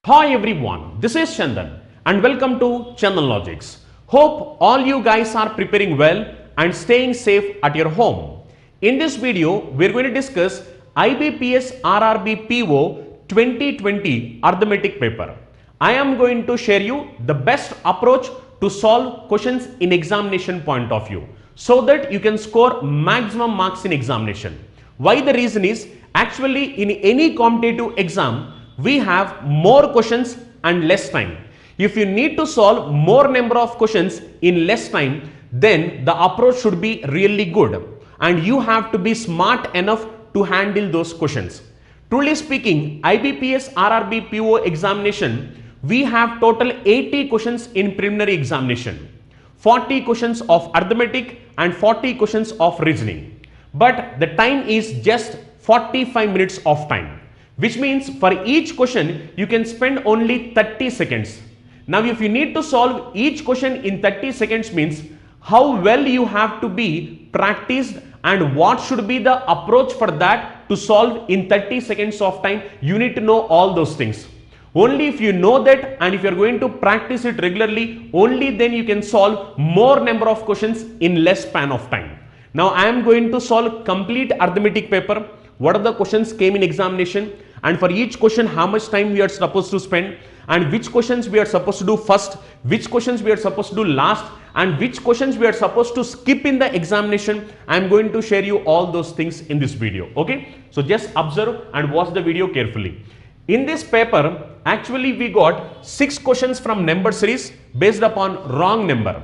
Hi everyone, this is Chandan and welcome to Chandan Logics. Hope all you guys are preparing well and staying safe at your home. In this video, we are going to discuss IBPS RRB PO 2020 arithmetic paper. I am going to share you the best approach to solve questions in examination point of view so that you can score maximum marks in examination. Why the reason is actually in any competitive exam we have more questions and less time. If you need to solve more number of questions in less time, then the approach should be really good and you have to be smart enough to handle those questions. Truly speaking, IBPS RRB PO examination, we have total 80 questions in preliminary examination, 40 questions of arithmetic and 40 questions of reasoning. But the time is just 45 minutes of time, which means for each question you can spend only 30 seconds. Now if you need to solve each question in 30 seconds means how well you have to be practiced and what should be the approach for that to solve in 30 seconds of time. You need to know all those things. Only if you know that and if you are going to practice it regularly, only then you can solve more number of questions in less span of time. Now I am going to solve complete arithmetic paper. What are the questions came in examination, and for each question how much time we are supposed to spend, and which questions we are supposed to do first, which questions we are supposed to do last, and which questions we are supposed to skip in the examination. I am going to share you all those things in this video. Okay, so just observe and watch the video carefully. In this paper actually we got 6 questions from number series based upon wrong number,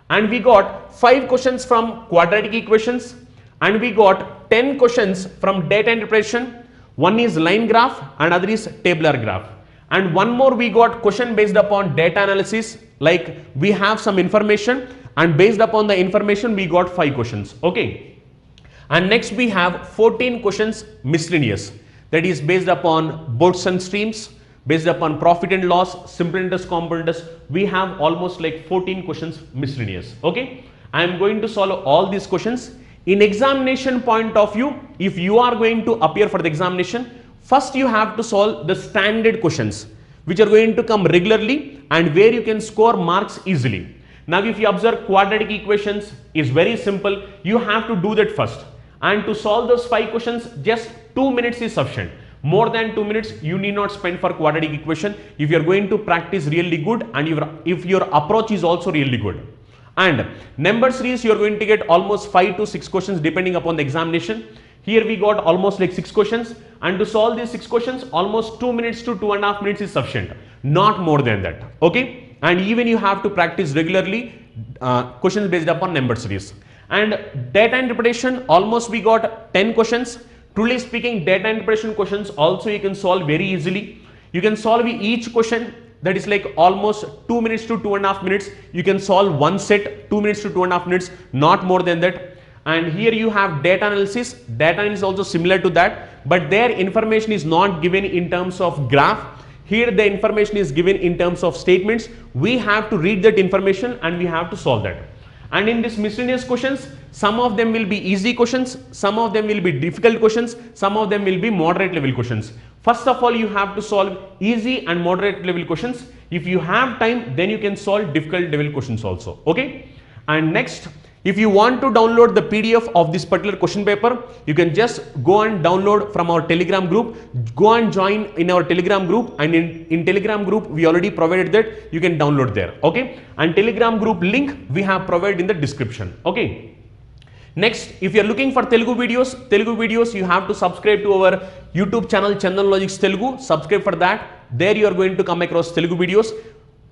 and we got 5 questions from quadratic equations, and we got 10 questions from data interpretation. One is line graph and other is tabular graph, and one more we got question based upon data analysis, like we have some information and based upon the information we got 5 questions. Okay, and next we have 14 questions miscellaneous, that is based upon boats and streams, based upon profit and loss, simple interest, compound interest. We have almost like 14 questions miscellaneous. Okay, I am going to solve all these questions. In examination point of view, if you are going to appear for the examination, first you have to solve the standard questions which are going to come regularly and where you can score marks easily. Now if you observe quadratic equations is very simple, you have to do that first, and to solve those 5 questions just 2 minutes is sufficient. More than 2 minutes you need not spend for quadratic equation if you are going to practice really good and if your approach is also really good. And number series you are going to get almost 5 to 6 questions depending upon the examination. Here we got almost like 6 questions, and to solve these 6 questions almost 2 minutes to 2.5 minutes is sufficient, not more than that. Okay, and even you have to practice regularly questions based upon number series. And data interpretation almost we got 10 questions. Truly speaking, data interpretation questions also you can solve very easily. You can solve each question, that is like almost 2 minutes to 2.5 minutes. You can solve one set 2 minutes to 2.5 minutes, not more than that. And here you have data analysis. Data analysis is also similar to that, but their information is not given in terms of graph. Here the information is given in terms of statements. We have to read that information and we have to solve that. And in this miscellaneous questions, some of them will be easy questions, some of them will be difficult questions, some of them will be moderate level questions. First of all, you have to solve easy and moderate level questions. If you have time, then you can solve difficult level questions also. Okay, and next, if you want to download the PDF of this particular question paper, you can just go and download from our Telegram group. Go and join in our Telegram group, and in Telegram group we already provided that you can download there. Okay, and Telegram group link we have provided in the description. Okay, next, if you are looking for Telugu videos, you have to subscribe to our YouTube channel Chandan Logics Telugu. Subscribe for that. There you are going to come across Telugu videos.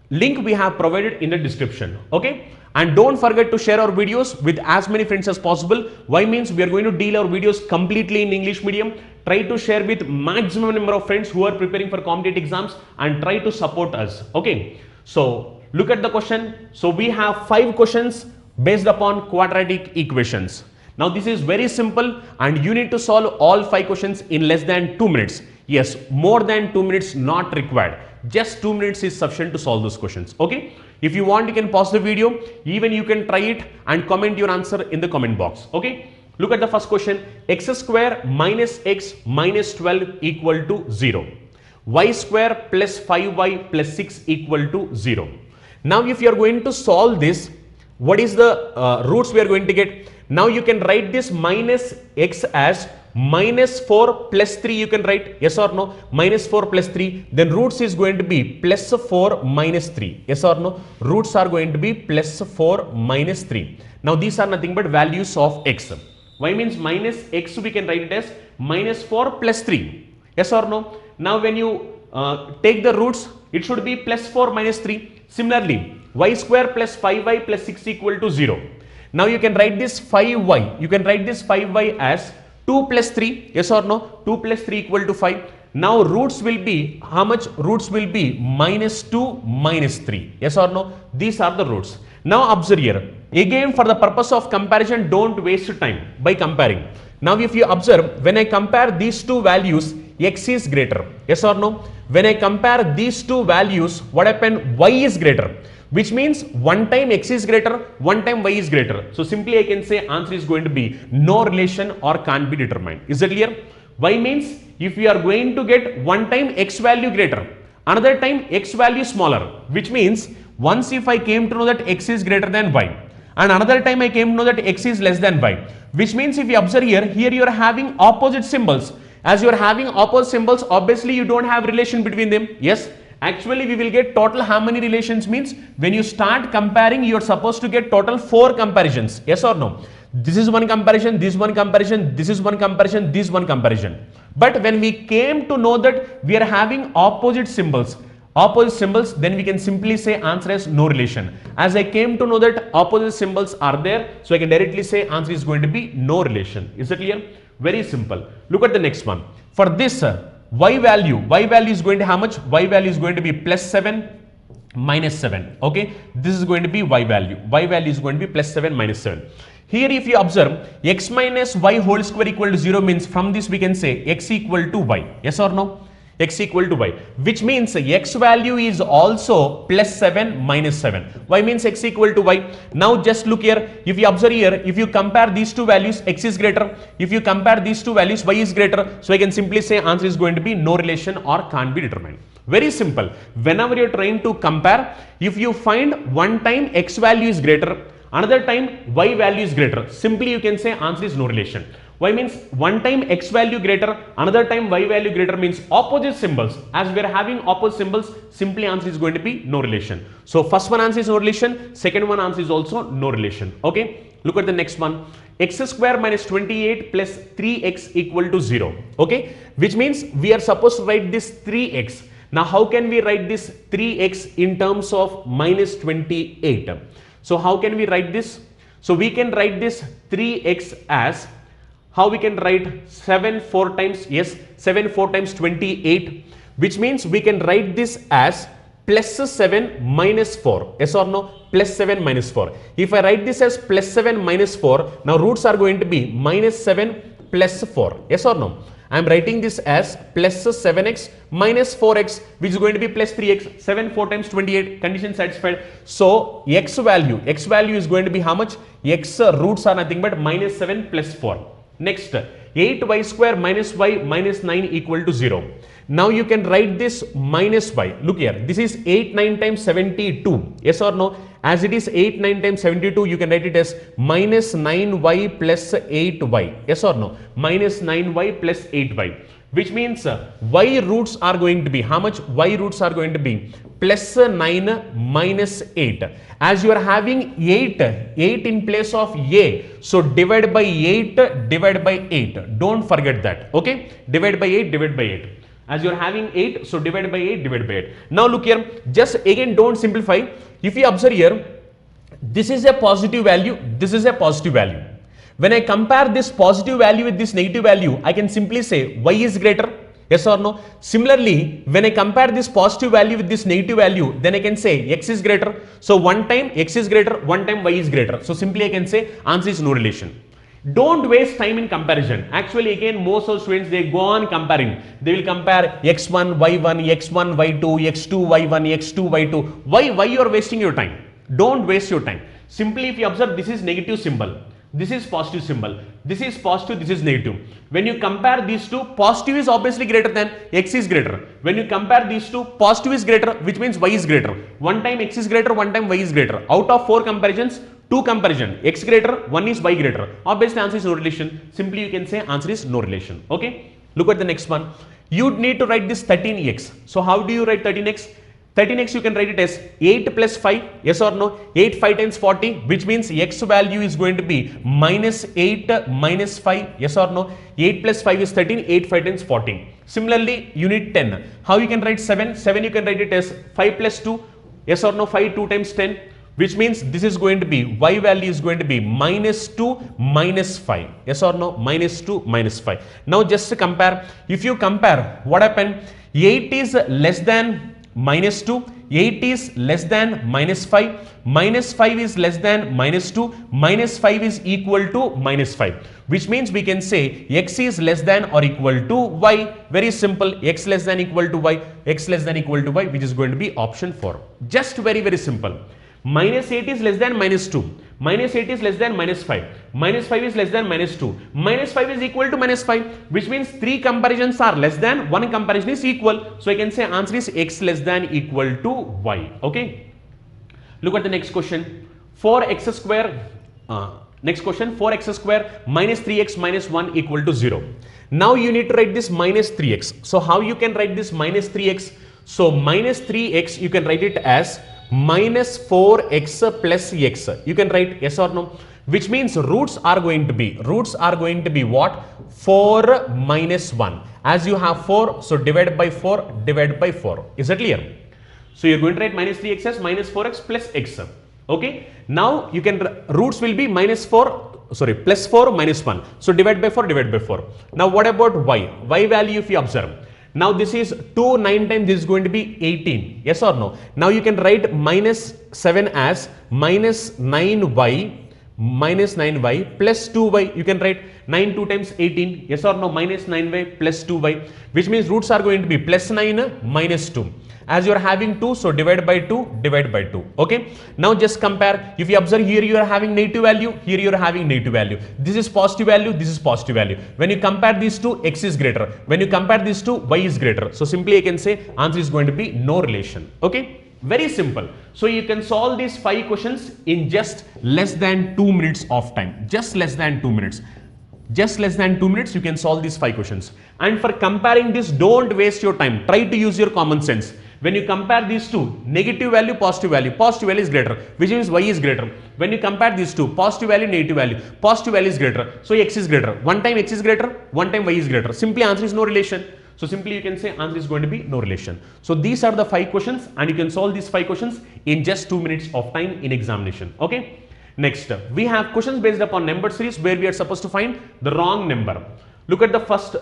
Link we have provided in the description. Okay, and don't forget to share our videos with as many friends as possible. Why means we are going to deal our videos completely in English medium. Try to share with maximum number of friends who are preparing for competitive exams and try to support us. Okay, so look at the question. So we have 5 questions based upon quadratic equations. Now this is very simple and you need to solve all 5 questions in less than 2 minutes. Yes, more than 2 minutes not required. Just 2 minutes is sufficient to solve those questions. Okay, if you want you can pause the video, even you can try it and comment your answer in the comment box. Okay, look at the first question. X square minus x minus 12 equal to 0. y square plus 5y plus 6 equal to 0. Now if you are going to solve this, what is the roots we are going to get? Now you can write this minus x as minus 4 plus 3, you can write, yes or no? Minus 4 plus 3, then roots is going to be plus 4 minus 3, yes or no? Roots are going to be plus 4 minus 3. Now these are nothing but values of x. Y means minus x, we can write it as minus 4 plus 3, yes or no? Now when you take the roots, it should be plus 4 minus 3. Similarly, y square plus 5y plus 6 equal to 0. Now you can write this 5y, you can write this 5y as 2 plus 3, yes or no? 2 plus 3 equal to 5. Now roots will be, how much? Roots will be minus 2 minus 3, yes or no? These are the roots. Now observe here, again for the purpose of comparison, don't waste time by comparing. Now if you observe, when I compare these two values, x is greater, yes or no? When I compare these two values, what happened? Y is greater, which means one time x is greater, one time y is greater. So simply I can say answer is going to be no relation or can't be determined. Is it clear? Y means if we are going to get one time x value greater, another time x value smaller, which means once if I came to know that x is greater than y, and another time I came to know that x is less than y, which means if you observe here you are having opposite symbols. As you are having opposite symbols, obviously you don't have relation between them. Yes, actually we will get total how many relations? Means when you start comparing, you are supposed to get total 4 comparisons. Yes or no? This is one comparison, this one comparison, this is one comparison, this one comparison. But when we came to know that we are having opposite symbols, then we can simply say answer as no relation. As I came to know that opposite symbols are there, so I can directly say answer is going to be no relation. Is it clear? Very simple. Look at the next one. For this y value is going to how much? Y value is going to be plus 7 minus 7. Okay, this is going to be y value. Y value is going to be plus 7 minus 7. Here if you observe, x minus y whole square equal to 0 means from this we can say x equal to y. Yes or no? X equal to y, which means x value is also plus 7 minus 7. Y means x equal to y. Now just look here, if you observe here, if you compare these two values, x is greater. If you compare these two values, y is greater. So I can simply say answer is going to be no relation or can't be determined. Very simple. Whenever you are trying to compare, if you find one time x value is greater, another time y value is greater, simply you can say answer is no relation. Y means one time x value greater, another time y value greater means opposite symbols. As we are having opposite symbols, simply answer is going to be no relation. So first one answer is no relation, second one answer is also no relation. Okay, look at the next one. X square minus 28 plus 3x equal to 0. Okay, which means we are supposed to write this 3x. Now how can we write this 3x in terms of minus 28? So how can we write this? So we can write this 3x as, how we can write 7 4 times, yes, 7 4 times 28, which means we can write this as plus 7 minus 4, yes or no? Plus 7 minus 4. If I write this as plus 7 minus 4, now roots are going to be minus 7 plus 4, yes or no? I am writing this as plus 7x minus 4x, which is going to be plus 3x. 7 4 times 28, condition satisfied. So x value is going to be how much? X roots are nothing but minus 7 plus 4. Next, 8y square minus y minus 9 equal to 0. Now you can write this minus y. Look here, this is 8 9 times 72. Yes or no? As it is 8 9 times 72, you can write it as minus 9y plus 8y. Yes or no? Minus 9y plus 8y. Which means y roots are going to be how much? Y roots are going to be plus 9 minus 8. As you are having 8 in place of a, so divide by 8, divide by 8. Don't forget that. Okay, divide by 8, divide by 8. As you are having 8, so divide by 8, divide by 8. Now look here, just again don't simplify. If you observe here, this is a positive value, this is a positive value. When I compare this positive value with this negative value, I can simply say y is greater, yes or no? Similarly, when I compare this positive value with this negative value, then I can say x is greater. So one time x is greater, one time y is greater. So simply I can say answer is no relation. Don't waste time in comparison. Actually, again, most of students, they go on comparing. They will compare x1, y1, x1, y2, x2, y1, x2, y2. Why you are wasting your time? Don't waste your time. Simply if you observe, this is negative symbol. This is positive symbol. This is positive, this is negative. When you compare these two, positive is obviously greater than x is greater. When you compare these two, positive is greater, which means y is greater. One time x is greater, one time y is greater. Out of 4 comparisons, 2 comparison, x greater, 1 is y greater. Obviously answer is no relation. Simply you can say answer is no relation. Okay. Look at the next one. You need to write this 13x. So how do you write 13x? 13x you can write it as 8 plus 5, yes or no? 8 5 times 40, which means x value is going to be minus 8 minus 5, yes or no? 8 plus 5 is 13, 8 5 times 40. Similarly, you need 10. How you can write 7? 7 you can write it as 5 plus 2, yes or no? 5 2 times 10, which means this is going to be, y value is going to be minus 2 minus 5, yes or no? Minus 2 minus 5. Now just to compare, if you compare, what happened? 8 is less than minus 2, 8 is less than minus 5, minus 5 is less than minus 2, minus 5 is equal to minus 5, which means we can say x is less than or equal to y. Very simple, x less than equal to y, x less than equal to y, which is going to be option 4. Just very simple. Minus 8 is less than minus 2, minus 8 is less than minus 5, minus 5 is less than minus 2, minus 5 is equal to minus 5, which means 3 comparisons are less than, 1 comparison is equal. So I can say answer is x less than equal to y. Okay. Look at the next question. 4x square, next question, 4x square minus 3x minus 1 equal to 0. Now you need to write this minus 3x. So how you can write this minus 3x? So minus 3x you can write it as minus 4x plus x. You can write yes or no, which means roots are going to be what? 4 minus 1. As you have 4, so divide by 4, divide by 4. Is that clear? So you're going to write minus 3x as minus 4x plus x. Okay. Now you can, roots will be minus 4, sorry, plus 4 minus 1. So divide by 4, divide by 4. Now what about y? Y value if you observe. Now this is 2, 9 times, this is going to be 18, yes or no? Now you can write minus 7 as minus 9y plus 2y. You can write 9 2 times 18, yes or no? Minus 9y plus 2y, which means roots are going to be plus 9 minus 2. As you are having 2, so divide by 2, divide by 2. Okay. Now just compare. If you observe here, you are having negative value. Here you are having negative value. This is positive value. This is positive value. When you compare these two, x is greater. When you compare these two, y is greater. So simply I can say answer is going to be no relation. Okay. Very simple. So you can solve these 5 questions in just less than 2 minutes of time. Just less than 2 minutes. Just less than 2 minutes you can solve these 5 questions. And for comparing this, don't waste your time. Try to use your common sense. When you compare these two, negative value is greater, which means y is greater. When you compare these two, positive value is greater, so x is greater. One time x is greater, one time y is greater. Simply answer is no relation. So simply you can say answer is going to be no relation. So these are the 5 questions and you can solve these 5 questions in just 2 minutes of time in examination. Okay. Next, we have questions based upon number series where we are supposed to find the wrong number. Look at the first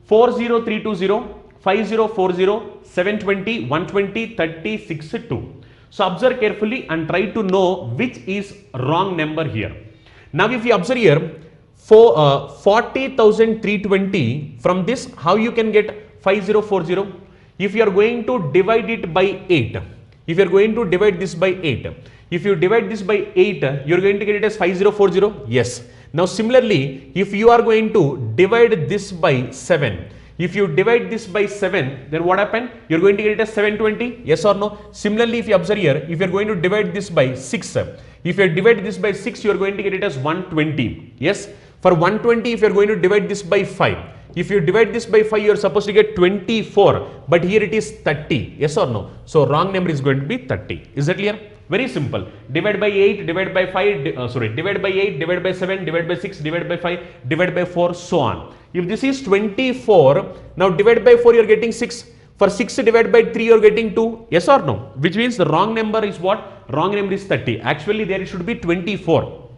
40320. 5040, 720, 120, 30, 62. So observe carefully and try to know which is wrong number here. Now if you observe here, 40,320, from this how you can get 5040? If you are going to divide it by 8, if you are going to divide this by 8, if you divide this by 8, you are going to get it as 5040? Yes. Now similarly, if you are going to divide this by 7, if you divide this by 7, then what happened? You are going to get it as 720, yes or no? Similarly, if you observe here, if you are going to divide this by 6, if you divide this by 6, you are going to get it as 120, yes? For 120, if you are going to divide this by 5, if you divide this by 5, you are supposed to get 24, but here it is 30, yes or no? So wrong number is going to be 30. Is that clear? Very simple. Divide by 8, divide by 5, divide by 8, divide by 7, divide by 6, divide by 5, divide by 4, so on. If this is 24, now divide by 4, you are getting 6. For 6 divided by 3, you are getting 2. Yes or no? Which means the wrong number is what? Wrong number is 30. Actually, there it should be 24.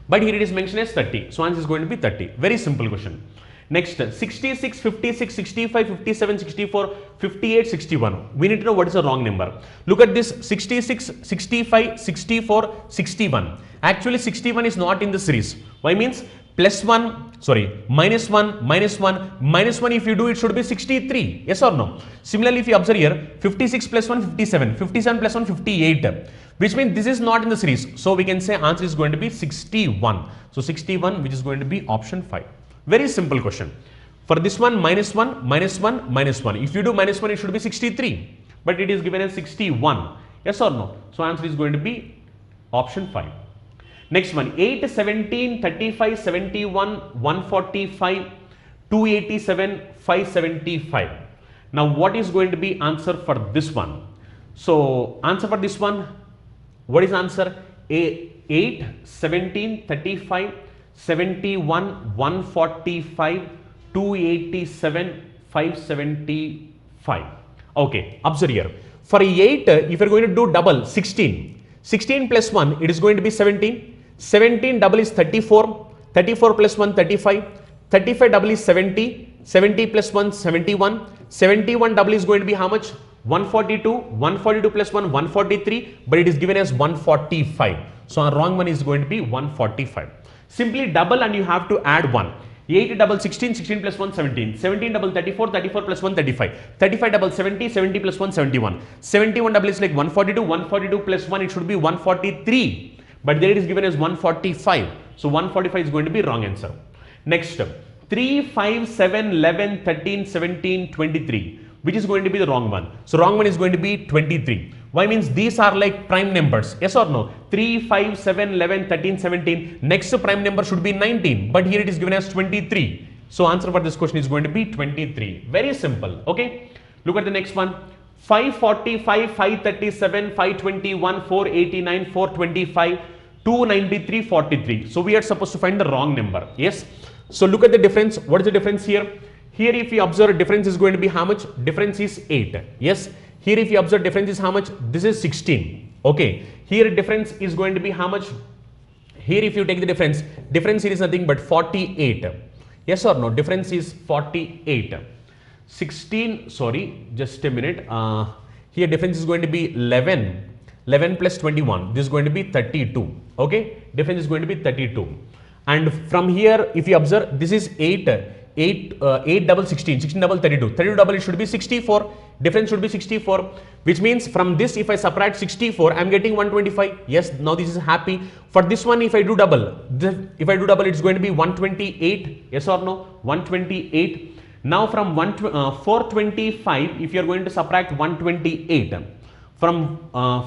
But here it is mentioned as 30. So answer is going to be 30. Very simple question. Next, 66, 56, 65, 57, 64, 58, 61. We need to know what is the wrong number. Look at this 66, 65, 64, 61. Actually, 61 is not in the series. Why means? Plus 1, sorry, minus 1, minus 1, minus 1 if you do it should be 63. Yes or no? Similarly, if you observe here, 56 plus 1, 57, 57 plus 1, 58. which means this is not in the series. So we can say answer is going to be 61. So 61, which is going to be option 5. Very simple question. For this one, minus 1, minus 1, minus 1. If you do minus 1, it should be 63. But it is given as 61. Yes or no? So answer is going to be option 5. Next one, 8, 17, 35, 71, 145, 287, 575. Now what is going to be answer for this one? So answer for this one, what is answer? 8, 17, 35, 71, 145, 287, 575. Okay, observe here. For 8, if you are going to do double, 16. 16 plus 1, it is going to be 17. 17 double is 34. 34 plus 1, 35. 35 double is 70. 70 plus 1, 71. 71 double is going to be how much? 142. 142 plus 1, 143. But it is given as 145. So our wrong one is going to be 145. Simply double and you have to add 1. 8 double 16, 16 plus 1, 17. 17 double 34, 34 plus 1, 35. 35 double 70, 70 plus 1, 71. 71 double is like 142, 142 plus 1, it should be 143. But there it is given as 145. So 145 is going to be wrong answer. Next, 3, 5, 7, 11, 13, 17, 23. Which is going to be the wrong one? So wrong one is going to be 23. Why? Means these are like prime numbers. Yes or no? 3, 5, 7, 11, 13, 17. Next prime number should be 19. But here it is given as 23. So answer for this question is going to be 23. Very simple. Okay. Look at the next one. 545, 537, 521, 489, 425, 293, 43. So we are supposed to find the wrong number. Yes. So look at the difference. What is the difference here? Here if you observe, difference is going to be how much? Difference is 8. Yes. Here if you observe, difference is how much? This is 16. Okay. Here difference is going to be how much? Here if you take the difference here is nothing but 48. Yes or no? Difference is 48. 16, sorry, just a minute. Here difference is going to be 11. 11 plus 21. This is going to be 32. Okay. Difference is going to be 32. And from here, if you observe, this is 8. 8 double 16. 16 double 32. 32 double it should be 64. Difference should be 64. Which means from this, if I subtract 64, I am getting 125. Yes, now this is happy. For this one, if I do double, it's going to be 128. Yes or no? 128. Now from 425, if you are going to subtract 128. From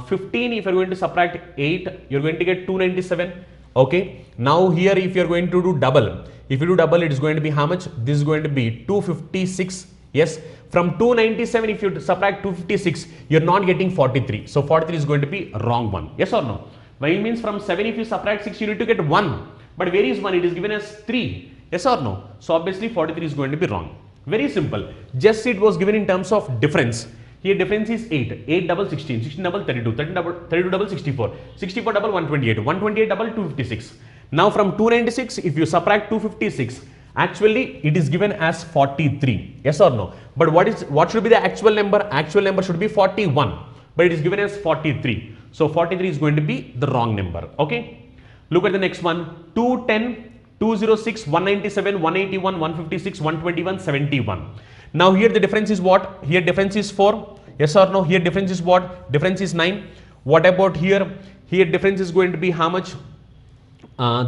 15, if you are going to subtract 8, you are going to get 297. Okay. Now here, if you are going to do double, if you do double, it is going to be how much? This is going to be 256. Yes. From 297, if you subtract 256, you are not getting 43. So 43 is going to be wrong one. Yes or no? Why? Means from 7, if you subtract 6, you need to get 1. But where is 1? It is given as 3. Yes or no? So obviously 43 is going to be wrong. Very simple. Just it was given in terms of difference. Here difference is 8. 8 double 16. 16 double 32. 32 double 64. 64 double 128. 128 double 256. Now from 296, if you subtract 256, actually it is given as 43. Yes or no? But what should be the actual number? Actual number should be 41. But it is given as 43. So 43 is going to be the wrong number. Okay. Look at the next one. 210. 206, 197, 181, 156, 121, 71. Now here the difference is what? Here difference is 4. Yes or no? Here difference is what? Difference is 9. What about here? Here difference is going to be how much?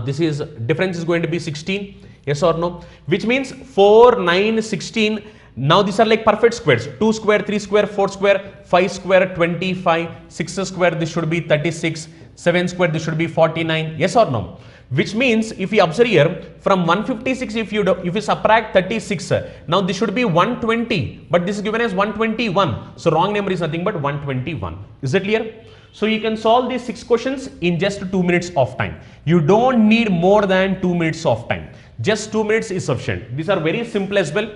Difference is going to be 16. Yes or no? Which means 4, 9, 16. Now these are like perfect squares. 2 square, 3 square, 4 square, 5 square, 25, 6 square, this should be 36, 7 square, this should be 49. Yes or no? Which means if you observe here, from 156, if you subtract 36, now this should be 120, but this is given as 121. So wrong number is nothing but 121. Is it clear? So you can solve these 6 questions in just 2 minutes of time. You don't need more than 2 minutes of time. Just 2 minutes is sufficient. These are very simple as well.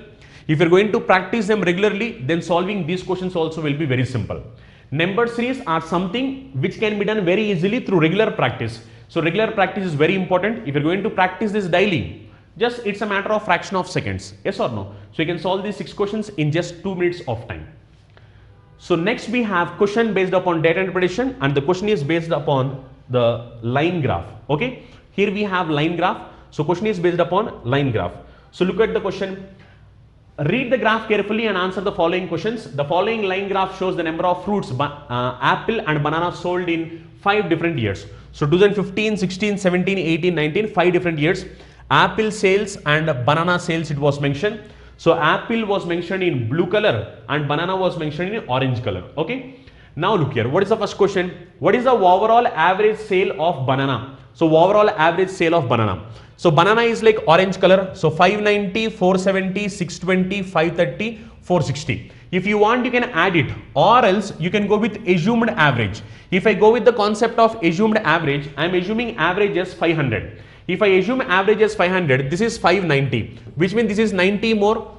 If you're going to practice them regularly, then solving these questions also will be very simple. Number series are something which can be done very easily through regular practice. So regular practice is very important. If you're going to practice this daily, just it's a matter of fraction of seconds. Yes or no? So you can solve these 6 questions in just 2 minutes of time. So next we have question based upon data interpretation, and the question is based upon the line graph. Okay. Here we have line graph. So question is based upon line graph. So look at the question. Read the graph carefully and answer the following questions. The following line graph shows the number of fruits, apple and banana sold in 5 different years. So 2015, 16, 17, 18, 19, 5 different years. Apple sales and banana sales it was mentioned. So apple was mentioned in blue color and banana was mentioned in orange color. Okay. Now look here. What is the first question? What is the overall average sale of banana? So overall average sale of banana. So banana is like orange color. So 590, 470, 620, 530, 460. If you want, you can add it, or else you can go with assumed average. If I go with the concept of assumed average, I am assuming average as 500. If I assume average as 500, this is 590, which means this is 90 more.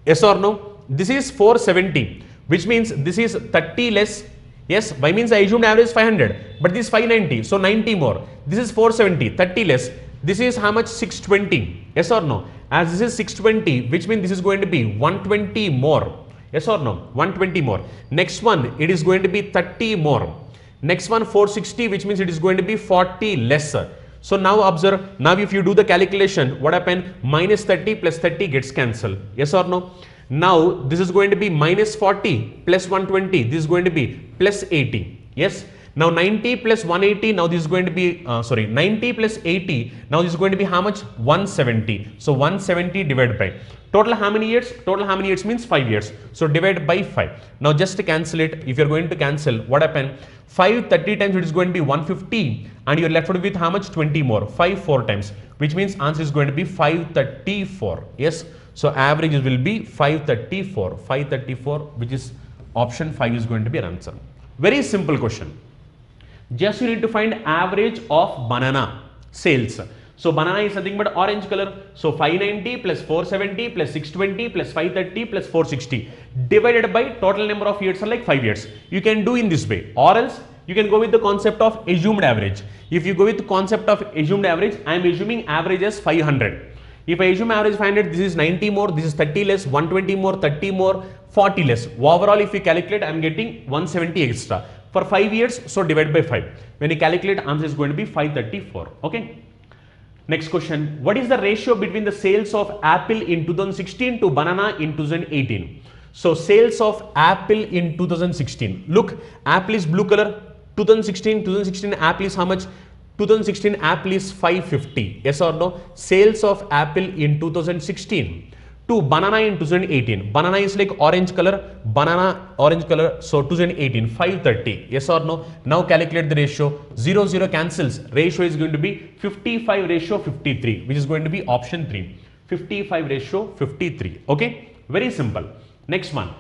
Yes or no? This is 470, which means this is 30 less. Yes, by means I assumed average is 500, but this is 590, so 90 more. This is 470, 30 less. This is how much? 620. Yes or no? As this is 620, which means this is going to be 120 more. Yes or no? 120 more. Next one, it is going to be 30 more. Next one, 460, which means it is going to be 40 lesser. So now observe, now if you do the calculation, what happened? Minus 30 plus 30 gets cancelled. Yes or no? Now this is going to be minus 40 plus 120. This is going to be plus 80. Yes. Now 90 plus 180. Now this is going to be 90 plus 80. Now this is going to be how much? 170. So 170 divided by total how many years? Total how many years means 5 years. So divided by 5. Now just to cancel it, if you are going to cancel, what happened? 5 30 times it is going to be 150, and you are left with how much? 20 more. 5 4 times, which means answer is going to be 534. Yes. So average will be 534. 534, which is option 5 is going to be an answer. Very simple question. Just you need to find average of banana sales. So banana is nothing but orange color. So 590 plus 470 plus 620 plus 530 plus 460 divided by total number of years are like 5 years. You can do in this way, or else you can go with the concept of assumed average. If you go with the concept of assumed average, I am assuming average as 500. If I assume average 500, this is 90 more, this is 30 less, 120 more, 30 more, 40 less. Overall, if you calculate, I am getting 170 extra. For 5 years, so divide by 5. When you calculate, answer is going to be 534. Okay. Next question. What is the ratio between the sales of apple in 2016 to banana in 2018? So sales of apple in 2016. Look, apple is blue color. 2016 apple is how much? 2016 apple is 550. Yes or no? Sales of apple in 2016. To banana in 2018. Banana is like orange color, banana orange color. So 2018 530. Yes or no? Now calculate the ratio. 0 0 cancels. Ratio is going to be 55 ratio 53, which is going to be option 3. 55 ratio 53. Okay. Very simple. Next one.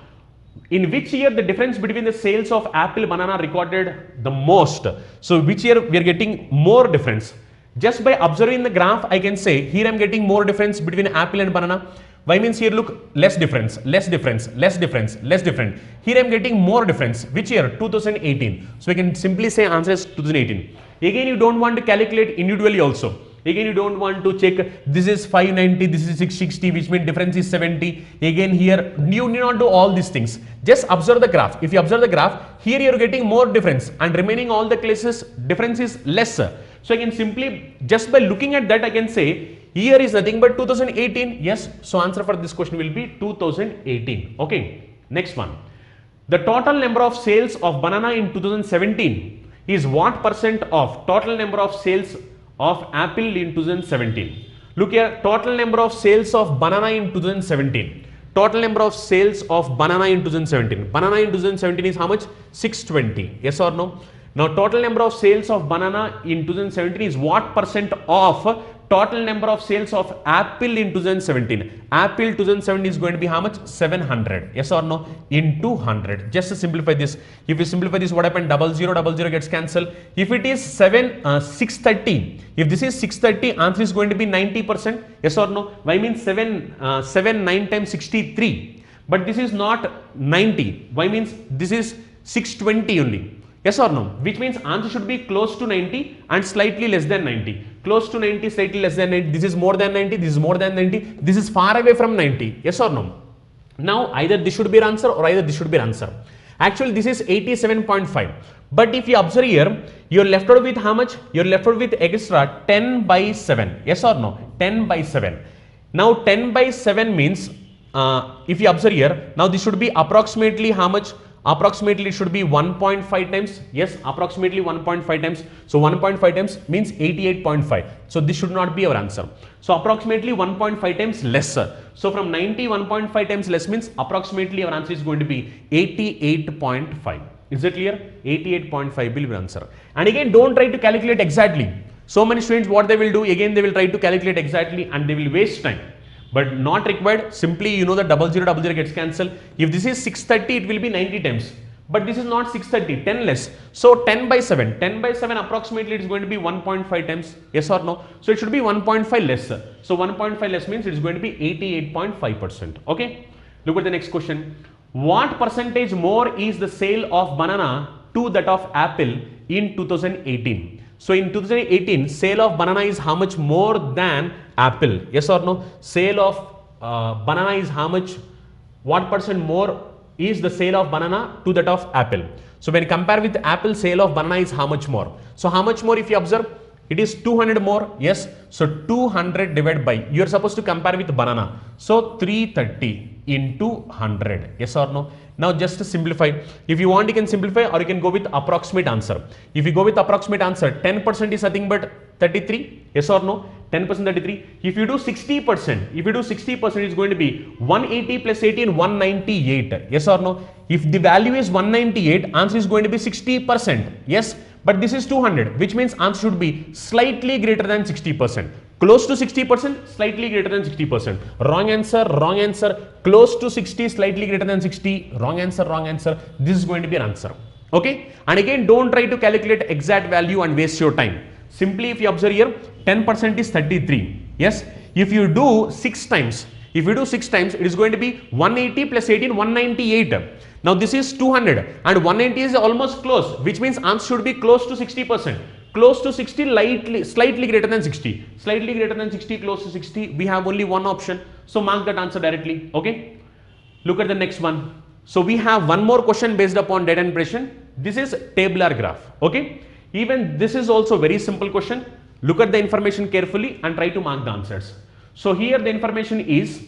In which year the difference between the sales of apple banana recorded the most? So which year we are getting more difference? Just by observing the graph, I can say here I am getting more difference between apple and banana. Why means here look, less difference, less difference, less difference, less different. Here I am getting more difference. Which year? 2018. So we can simply say answer is 2018. Again, you don't want to calculate individually also. Again, you don't want to check this is 590, this is 660, which means difference is 70. Again, here you need not do all these things. Just observe the graph. If you observe the graph, here you are getting more difference, and remaining all the cases difference is lesser. So I can simply, just by looking at that, I can say here is nothing but 2018. Yes. So answer for this question will be 2018. Okay. Next one. The total number of sales of banana in 2017 is what percent of total number of sales of apple in 2017? Look here, total number of sales of banana in 2017. Total number of sales of banana in 2017. Banana in 2017 is how much? 620. Yes or no? Now total number of sales of banana in 2017 is what percent of total number of sales of apple in 2017? Apple 2017 is going to be how much? 700. Yes or no? Into 100. Just to simplify this. If you simplify this, what happened? 00 gets cancelled. If it is 630, if this is 630, answer is going to be 90%. Yes or no? Why means 9 times 63. But this is not 90. Why means this is 620 only. Yes or no? Which means answer should be close to 90 and slightly less than 90. Close to 90, slightly less than 90. This is more than 90. This is more than 90. This is far away from 90. Yes or no? Now either this should be your answer or either this should be your answer. Actually this is 87.5. But if you observe here, you are left out with how much? You are left out with extra 10 by 7. Yes or no? 10 by 7. Now 10 by 7 means if you observe here, now this should be approximately how much? Approximately it should be 1.5 times. Yes, approximately 1.5 times. So 1.5 times means 88.5. So this should not be our answer. So approximately 1.5 times lesser. So from 90, 1.5 times less means approximately our answer is going to be 88.5. Is it clear? 88.5 will be answer. And again, don't try to calculate exactly. So many students, what they will do, again they will try to calculate exactly and they will waste time. But not required. Simply you know the 0000 gets cancelled. If this is 630, it will be 90 times. But this is not 630, 10 less. So 10 by 7. 10 by 7 approximately it is going to be 1.5 times. Yes or no? So it should be 1.5 less. So 1.5 less means it is going to be 88.5%. Okay. Look at the next question. What percentage more is the sale of banana to that of apple in 2018? So in 2018, sale of banana is how much more than apple? Yes or no? Sale of banana is how much? What percent more is the sale of banana to that of apple? So when you compare with apple, sale of banana is how much more? So how much more if you observe? It is 200 more. Yes. So 200 divided by, you are supposed to compare with banana. So 330 into 100. Yes or no? Now just to simplify, if you want you can simplify or you can go with approximate answer. If you go with approximate answer, 10% is nothing but 33. Yes or no? 10% 33. If you do 60%, it's going to be 180 plus 18, 198. Yes or no? If the value is 198, answer is going to be 60%. Yes. But this is 200, which means answer should be slightly greater than 60%. Close to 60%, slightly greater than 60%. Wrong answer, wrong answer. Close to 60, slightly greater than 60. Wrong answer, wrong answer. This is going to be an answer. Okay. And again, don't try to calculate exact value and waste your time. Simply if you observe here, 10% is 33. Yes. If you do 6 times, it is going to be 180 plus 18, 198. Now this is 200 and 180 is almost close, which means answer should be close to 60%. Close to 60, slightly greater than 60. Slightly greater than 60, close to 60. We have only one option. So mark that answer directly. Okay. Look at the next one. So we have one more question based upon data and impression. This is tabular graph. Okay. Even this is also very simple question. Look at the information carefully and try to mark the answers. So here the information is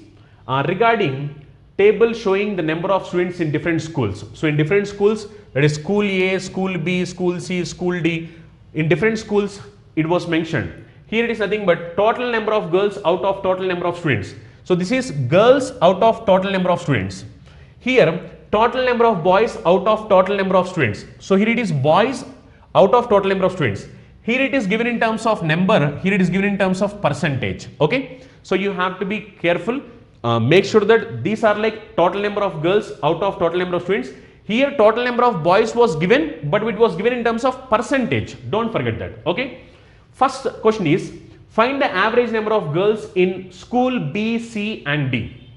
regarding table showing the number of students in different schools. So in different schools, that is school A, school B, school C, school D. In different schools, it was mentioned. Here it is nothing but total number of girls out of total number of students. So this is girls out of total number of students. Here total number of boys out of total number of students. So here it is boys out of total number of students. Here it is given in terms of number. Here it is given in terms of percentage. Okay. So you have to be careful. Make sure that these are like total number of girls out of total number of students. Here total number of boys was given, but it was given in terms of percentage. Don't forget that. Okay. First question is, find the average number of girls in school B, C and D.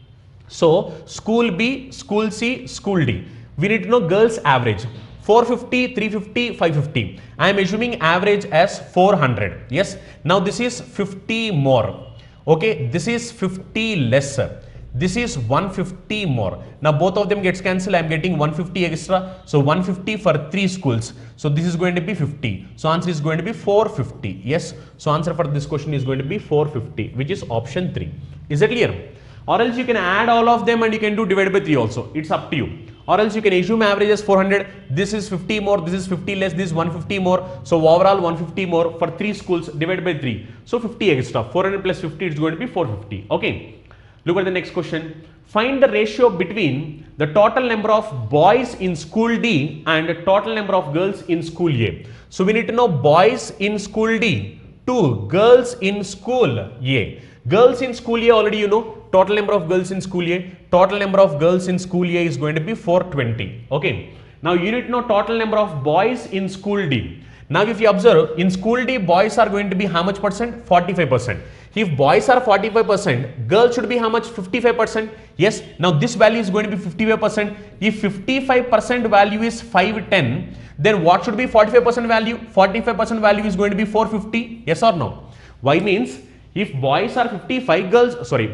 So school B, school C, school D. We need to know girls average. 450, 350, 550. I am assuming average as 400. Yes. Now this is 50 more. Okay, this is 50 lesser. This is 150 more. Now both of them gets cancelled. I am getting 150 extra. So 150 for 3 schools. So this is going to be 50. So answer is going to be 450. Yes. So answer for this question is going to be 450, which is option 3. Is it clear? Or else you can add all of them and you can do divided by 3 also. It's up to you. Or else you can assume average as 400. This is 50 more. This is 50 less. This is 150 more. So overall 150 more for 3 schools divided by 3. So 50 extra. 400 plus 50 is going to be 450. Okay. Look at the next question. Find the ratio between the total number of boys in school D and the total number of girls in school A. So we need to know boys in school D to girls in school A. Girls in school A already you know. Total number of girls in school A. Total number of girls in school A is going to be 420. Okay. Now you need to know total number of boys in school D. Now if you observe, in school D boys are going to be how much percent? 45%. If boys are 45%, girls should be how much? 55%. Yes. Now this value is going to be 55%. If 55% value is 510, then what should be 45% value? 45% value is going to be 450. Yes or no? Why means if boys are 55,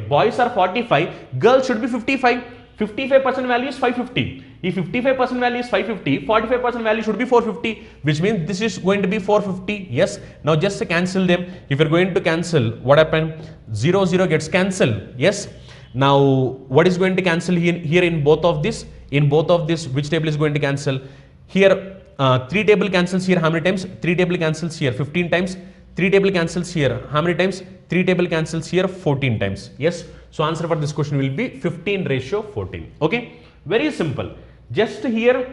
boys are 45, girls should be 55. 55% value is 550. If 55% value is 550, 45% value should be 450, which means this is going to be 450. Yes. Now just cancel them. If you're going to cancel, what happened? 0, 0 gets cancelled. Yes. Now, what is going to cancel here in both of this? In both of this, which table is going to cancel? Here, 3 table cancels here how many times? 3 table cancels here 15 times. 3 table cancels here how many times? 3 table cancels here 14 times. Yes. So, answer for this question will be 15:14. Okay. Very simple. Just here,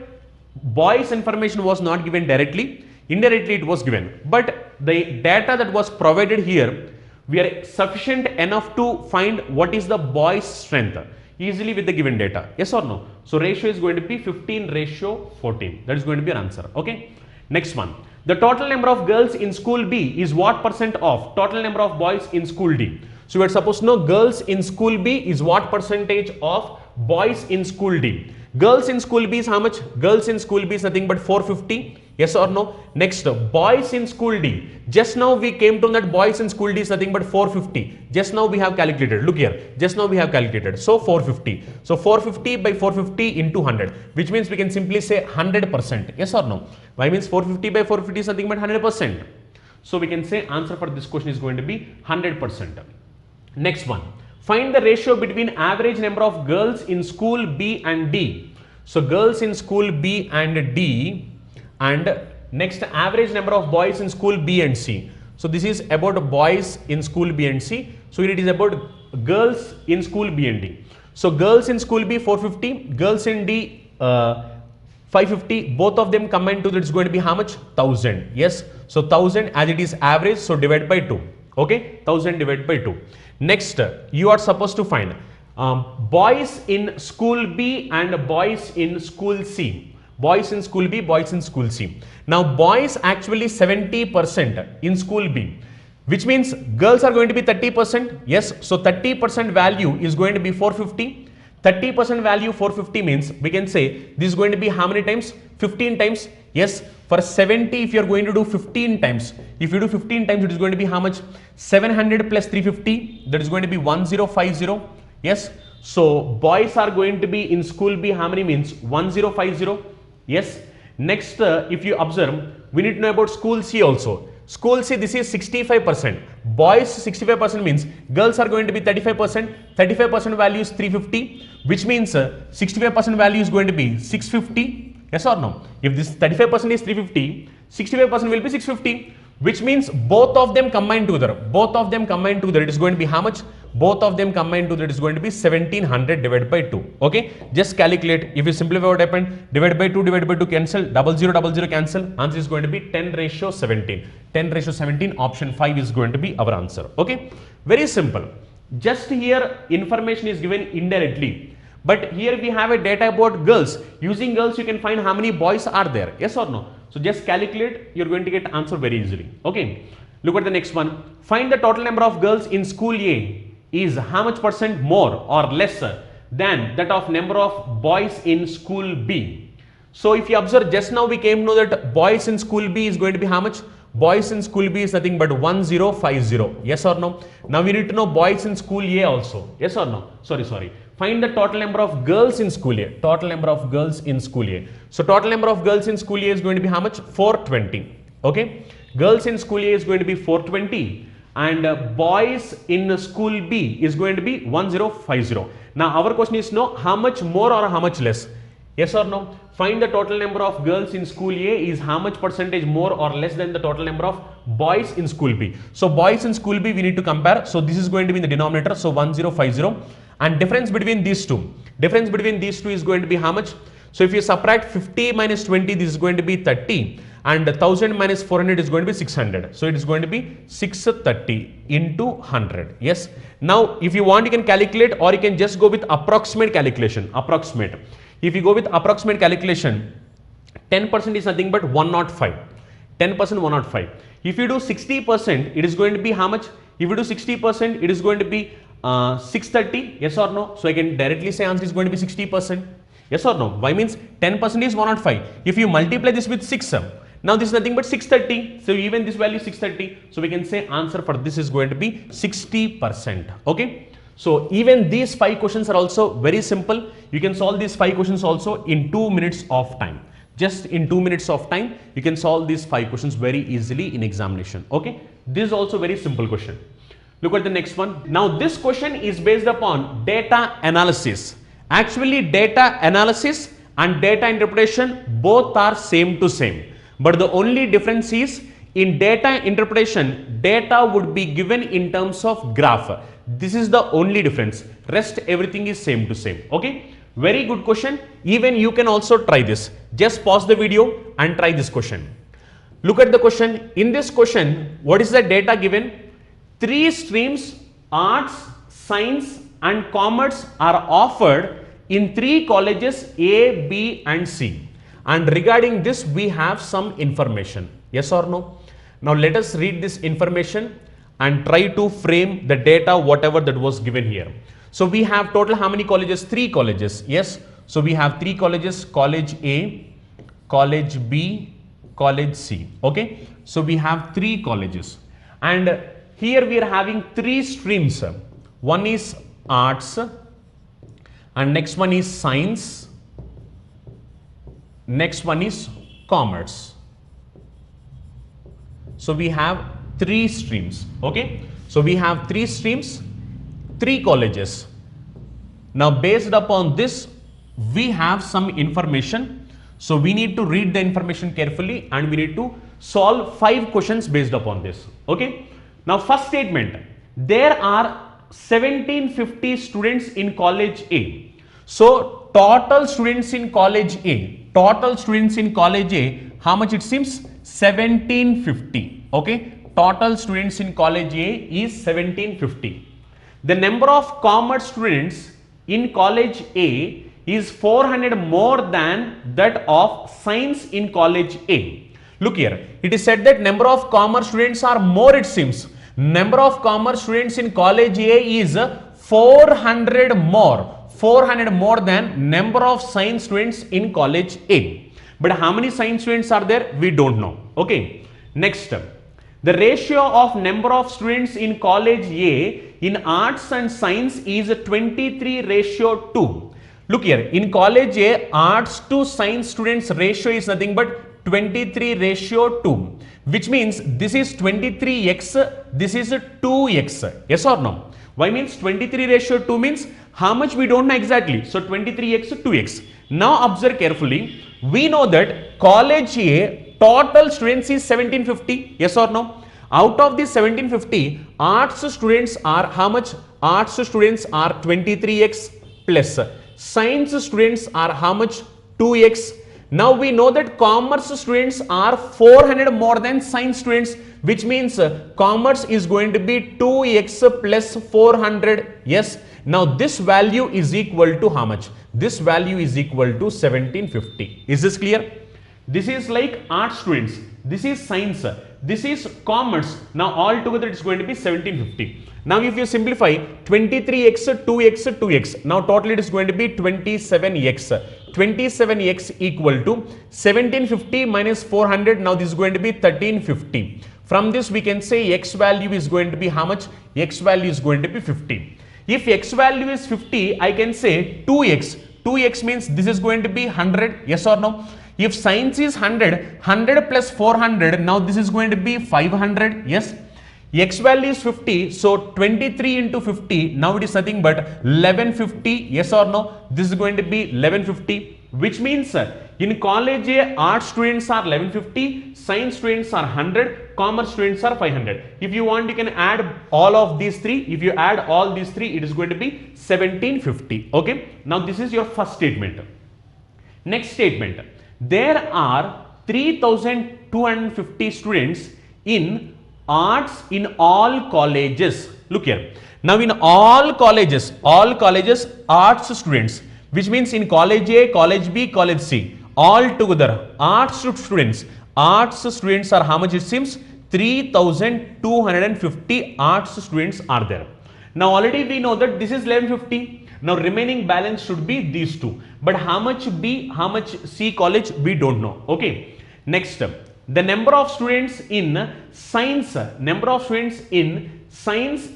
boys information was not given directly. Indirectly it was given. But the data that was provided here, we are sufficient enough to find what is the boy's strength easily with the given data. Yes or no? So, ratio is going to be 15:14. That is going to be your answer. Okay. Next one. The total number of girls in school B is what percent of total number of boys in school D? So, we are supposed to know girls in school B is what percentage of boys in school D. Girls in school B is how much? Girls in school B is nothing but 450. Yes or no? Next, boys in school D. Just now we came to that boys in school D is nothing but 450. Just now we have calculated. Look here. Just now we have calculated. So 450. So 450 by 450 into 100, which means we can simply say 100%. Yes or no? Why means 450 by 450 is nothing but 100%. So we can say answer for this question is going to be 100%. Next one. Find the ratio between average number of girls in school B and D. So girls in school B and D, and next average number of boys in school B and C. So this is about boys in school B and C. So it is about girls in school B and D. So girls in school B 450, girls in D 550, both of them combined to that is going to be how much? 1000. Yes. So 1000 as it is average, so divide by 2. Okay, 1000 divided by 2. Next, you are supposed to find boys in school B and boys in school C. Boys in school B, boys in school C. Now, boys actually 70% in school B, which means girls are going to be 30%. Yes, so 30% value is going to be 450. 30% value 450 means we can say this is going to be how many times? 15 times. Yes, for 70 if you are going to do 15 times, if you do 15 times it is going to be how much? 700 plus 350, that is going to be 1050. Yes, so boys are going to be in school B how many means? 1050. Yes. Next, if you observe, we need to know about school C also. School C, this is 65%. Boys 65% means girls are going to be 35%. 35% value is 350, which means 65% value is going to be 650. Yes or no? If this 35% is 350, 65% will be 650, which means both of them combined together. Both of them combined together, it is going to be how much? Both of them combined together, it is going to be 1700 divided by 2. Okay, just calculate. If you simplify what happened, divide by 2, divide by 2 cancel, 0000 cancel. Answer is going to be 10:17. 10:17. Option 5 is going to be our answer. Okay, very simple. Just here information is given indirectly. But here we have a data about girls. Using girls, you can find how many boys are there. Yes or no? So just calculate, you're going to get answer very easily. Okay. Look at the next one. Find the total number of girls in school A is how much percent more or lesser than that of number of boys in school B. So if you observe, just now we came to know that boys in school B is going to be how much? Boys in school B is nothing but 1050. Yes or no? Now we need to know boys in school A also. Yes or no? Sorry. Find the total number of girls in school A. Total number of girls in school A. So total number of girls in school A is going to be how much? 420. Okay. Girls in school A is going to be 420. And boys in school B is going to be 1050. Now our question is no, how much more or how much less? Yes or no? Find the total number of girls in school A is how much percentage more or less than the total number of boys in school B. So boys in school B we need to compare. So this is going to be in the denominator. So 1050. And difference between these two. Difference between these two is going to be how much? So if you subtract 50 minus 20, this is going to be 30. And 1000 minus 400 is going to be 600. So it is going to be 630 into 100. Yes. Now if you want, you can calculate, or you can just go with approximate calculation. Approximate. If you go with approximate calculation, 10% is nothing but 105. 10% 105. If you do 60%, it is going to be how much? If you do 60%, it is going to be 630. Yes or no? So I can directly say answer is going to be 60%. Yes or no? Why means 10% is 105. If you multiply this with 6, now this is nothing but 630. So even this value is 630. So we can say answer for this is going to be 60%. Okay. So even these 5 questions are also very simple. You can solve these 5 questions also in 2 minutes of time. Just in 2 minutes of time, you can solve these 5 questions very easily in examination. Okay. This is also very simple question. Look at the next one. Now this question is based upon data analysis. Actually data analysis and data interpretation both are same to same. But the only difference is in data interpretation, data would be given in terms of graph. This is the only difference. Rest everything is same to same. Okay. Very good question. Even you can also try this. Just pause the video and try this question. Look at the question. In this question, what is the data given? 3 streams, arts, science and commerce are offered in 3 colleges A, B and C. And regarding this, we have some information. Yes or no? Now let us read this information and try to frame the data whatever that was given here. So we have total how many colleges? 3 colleges. Yes. So we have 3 colleges, college A, college B, college C. Okay. So we have 3 colleges. And here we are having 3 streams. One is arts and next one is science. Next one is commerce. So we have 3 streams. Okay. So we have 3 streams, 3 colleges. Now based upon this, we have some information. So we need to read the information carefully and we need to solve 5 questions based upon this. Okay. Now first statement, there are 1750 students in college A. So total students in college A, how much it seems? 1750. Okay. Total students in college A is 1750. The number of commerce students in college A is 400 more than that of science in college A. Look here, it is said that number of commerce students are more, it seems. Number of commerce students in college A is 400 more than number of science students in college A. But how many science students are there? We don't know. Okay. Next, the ratio of number of students in college A in arts and science is 23:2. Look here, in college A, arts to science students ratio is nothing but 23:2. Which means this is 23x, this is 2x. Yes or no? Why means 23:2 means how much we don't know exactly. So 23x, 2x. Now observe carefully. We know that college A total students is 1750. Yes or no? Out of these 1750, arts students are how much? Arts students are 23x plus. Science students are how much? 2x. Now we know that commerce students are 400 more than science students, which means commerce is going to be 2x plus 400. Yes. Now this value is equal to how much? This value is equal to 1750. Is this clear? This is like art students. This is science. This is commerce. Now all together it's going to be 1750. Now if you simplify 23x, 2x, 2x. Now total it is going to be 27x. 27x equal to 1750 minus 400. Now this is going to be 1350. From this we can say x value is going to be how much? X value is going to be 50. If x value is 50, I can say 2x. 2x means this is going to be 100. Yes or no? If science is 100, 100 plus 400, now this is going to be 500. Yes. X value is 50, so 23 into 50, now it is nothing but 1150. Yes or no? This is going to be 1150, which means in college A, art students are 1150, science students are 100, commerce students are 500. If you want, you can add all of these 3. If you add all these 3, it is going to be 1750. Okay. Now this is your first statement. Next statement. There are 3250 students in arts in all colleges. Look here. Now in all colleges, arts students, which means in college A, college B, college C, all together arts students are how much? It seems 3250 arts students are there. Now already we know that this is 1150. Now remaining balance should be these 2. But how much B, how much C college, we don't know. Okay. Next, the number of students in science,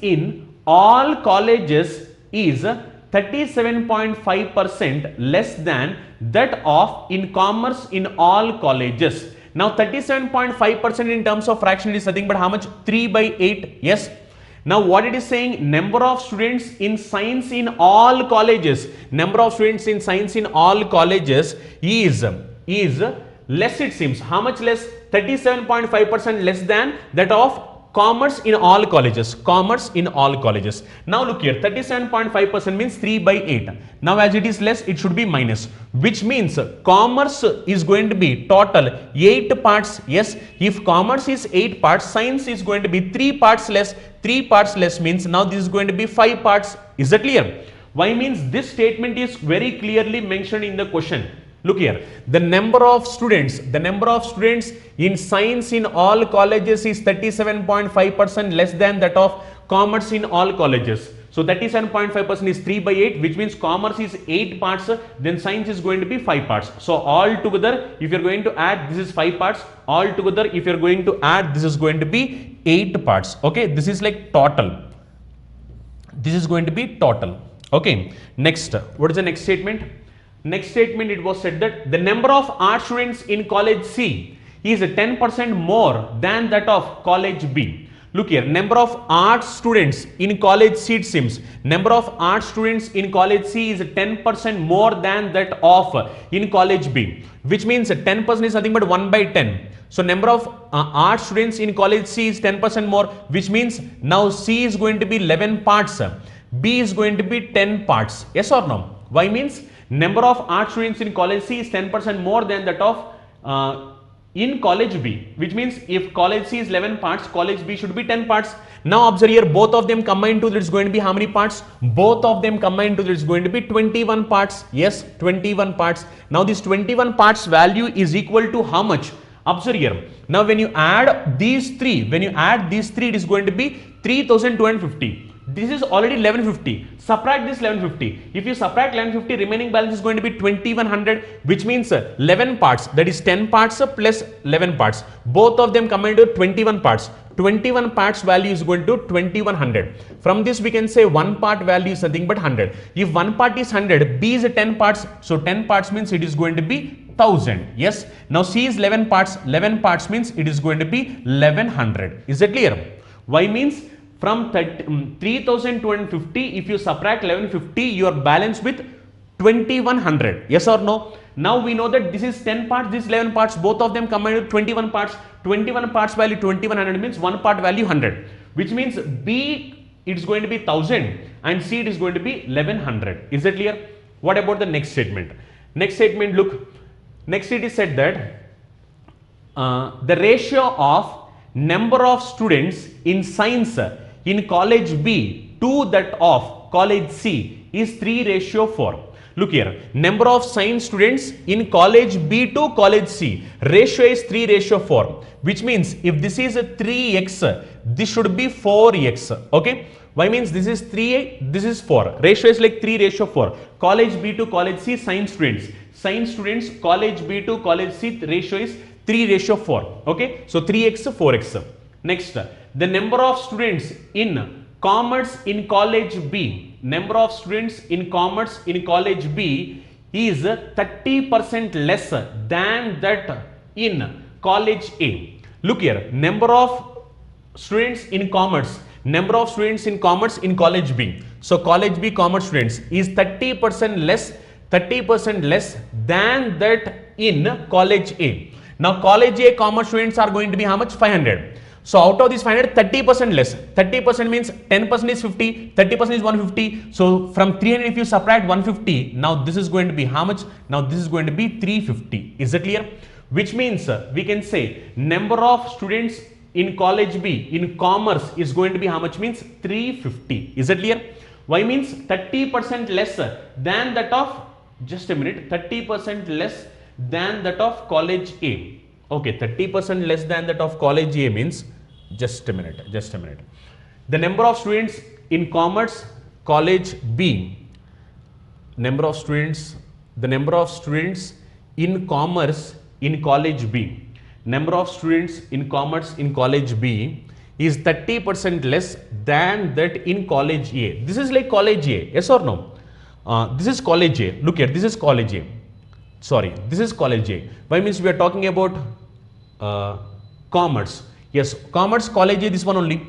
in all colleges is 37.5% less than that of in commerce in all colleges. Now 37.5% in terms of fraction is nothing but how much? 3/8. Yes. Now what it is saying, number of students in science in all colleges, number of students in science in all colleges is less, it seems. How much less? 37.5% less than that of commerce in all colleges. Commerce in all colleges. Now look here, 37.5% means 3 by 8. Now as it is less, it should be minus, which means commerce is going to be total 8 parts. Yes, if commerce is 8 parts, science is going to be 3 parts less. 3 parts less means now this is going to be 5 parts. Is that clear? Why? Means this statement is very clearly mentioned in the question. Look here, the number of students in science in all colleges is 37.5% less than that of commerce in all colleges. So 37.5% is 3 by 8, which means commerce is 8 parts, then science is going to be 5 parts. So all together, if you are going to add, this is 5 parts. All together, if you are going to add, this is going to be 8 parts. Okay, this is like total. This is going to be total. Okay, next, what is the next statement? Next statement, it was said that the number of art students in college C is 10% more than that of college B. Look here, number of art students in college C, it seems, number of art students in college C is 10% more than that of in college B, which means 10% is nothing but 1 by 10. So number of art students in college C is 10% more, which means now C is going to be 11 parts, B is going to be 10 parts. Yes or no? Why? Means number of art students in college C is 10% more than that of in college B, which means if college C is 11 parts, college B should be 10 parts. Now observe here, both of them combined to it's going to be how many parts? Both of them combined to it's going to be 21 parts. Yes, 21 parts. Now this 21 parts value is equal to how much? Observe here. Now when you add these three, it is going to be 3250. This is already 1150. Subtract this 1150. If you subtract 1150, remaining balance is going to be 2100, which means 11 parts. That is 10 parts plus 11 parts. Both of them combined to 21 parts. 21 parts value is going to 2100. From this we can say one part value is nothing but 100. If one part is 100, B is 10 parts. So 10 parts means it is going to be 1000. Yes. Now C is 11 parts. 11 parts means it is going to be 1100. Is that clear? Why? Means from 3250, if you subtract 1150, you are balanced with 2100. Yes or no? Now we know that this is 10 parts, this is 11 parts, both of them combined with 21 parts. 21 parts value 2100 means one part value 100, which means B it is going to be 1000 and C it is going to be 1100. Is that clear? What about the next statement? Next statement, look. Next it is said that the ratio of number of students in science in college B to that of college C is 3:4. Look here, number of science students in college B to college C, ratio is 3:4, which means if this is a 3x, this should be 4x. Okay, why? Means this is 3, this is 4, ratio is like 3:4. College B to college C, science students, college B to college C, ratio is 3:4. Okay, so 3x, 4x. Next, the number of students in commerce in college B, number of students in commerce in college B is 30% less than that in college A. Look here, number of students in commerce, number of students in commerce in college B. So college B commerce students is 30% less than that in college A. Now college A commerce students are going to be how much? 500. So out of this 500, 30% less. 30% means 10% is 50, 30% is 150. So from 300, if you subtract 150, now this is going to be how much? Now this is going to be 350. Is it clear? Which means we can say number of students in college B in commerce is going to be how much? Means 350. Is it clear? Why? Means 30% less than that of, just a minute, 30% less than that of college A. Okay, 30% less than that of college A means, just a minute. The number of students in commerce college B, the number of students in commerce in college B, number of students in commerce in college B is 30% less than that in college A. This is like college A, yes or no? This is college A. Look here, this is college A. Sorry, this is college A. Why? Means we are talking about commerce. Yes, commerce college A, this one only.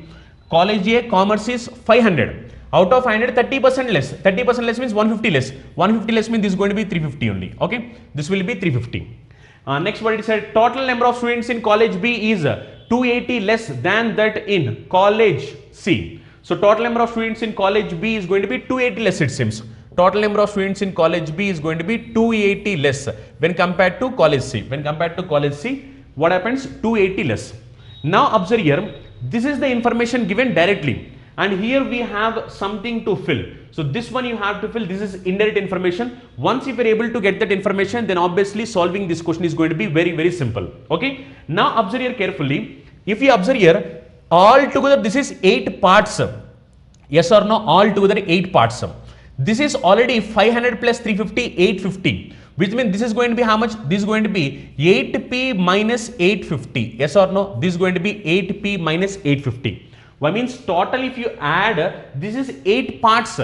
College A commerce is 500. Out of 500, 30% less. 30% less means 150 less. 150 less means this is going to be 350 only. Okay, this will be 350. Next, what it said, total number of students in college B is 280 less than that in college C. So total number of students in college B is going to be 280 less, it seems. Total number of students in college B is going to be 280 less when compared to college C. When compared to college C, what happens? 280 less. Now observe here, this is the information given directly, and here we have something to fill. So this one you have to fill. This is indirect information. Once if you are able to get that information, then obviously solving this question is going to be very simple. Okay. Now observe here carefully. If you observe here, all together this is 8 parts. Yes or no? All together 8 parts. This is already 500 plus 350, 850. Which means this is going to be how much? This is going to be 8p minus 850. Yes or no? This is going to be 8p minus 850. Why means total if you add, this is 8 parts.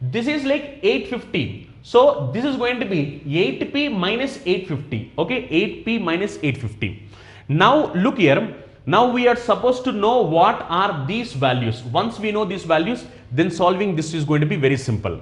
This is like 850. So this is going to be 8p minus 850. Okay, 8p minus 850. Now look here. Now we are supposed to know what are these values. Once we know these values, then solving this is going to be very simple.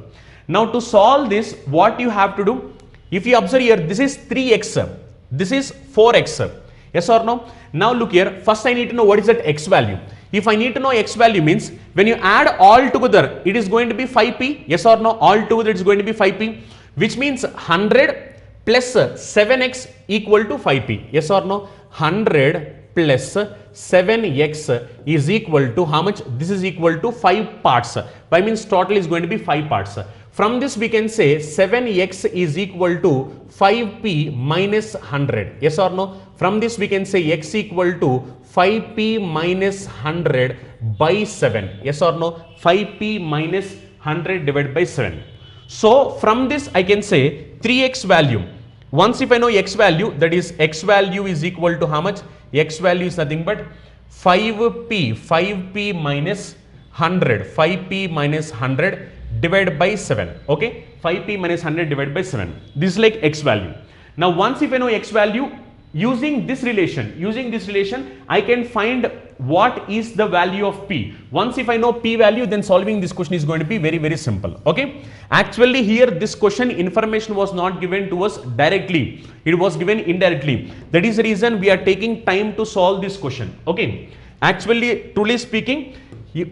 Now to solve this, what you have to do? If you observe here, this is 3x, this is 4x. Yes or no? Now look here, first I need to know what is that x value. If I need to know x value means, when you add all together, it is going to be 5p. Yes or no? All together it is going to be 5p, which means 100 plus 7x equal to 5p. Yes or no? 100 plus 7x is equal to how much? This is equal to 5 parts. By means total is going to be 5 parts. From this we can say 7x is equal to 5p minus 100. Yes or no? From this we can say x equal to 5p minus 100 by 7. Yes or no? 5p minus 100 divided by 7. So from this I can say 3x value. Once if I know x value, that is x value is equal to how much? X value is nothing but 5p minus 100. 5p minus 100 divided by 7. Okay, 5p minus 100 divided by 7. This is like x value. Now once if I know x value, using this relation I can find what is the value of p. Once if I know p value, then solving this question is going to be very simple. Okay, actually here this question information was not given to us directly, it was given indirectly. That is the reason we are taking time to solve this question. Okay, actually truly speaking,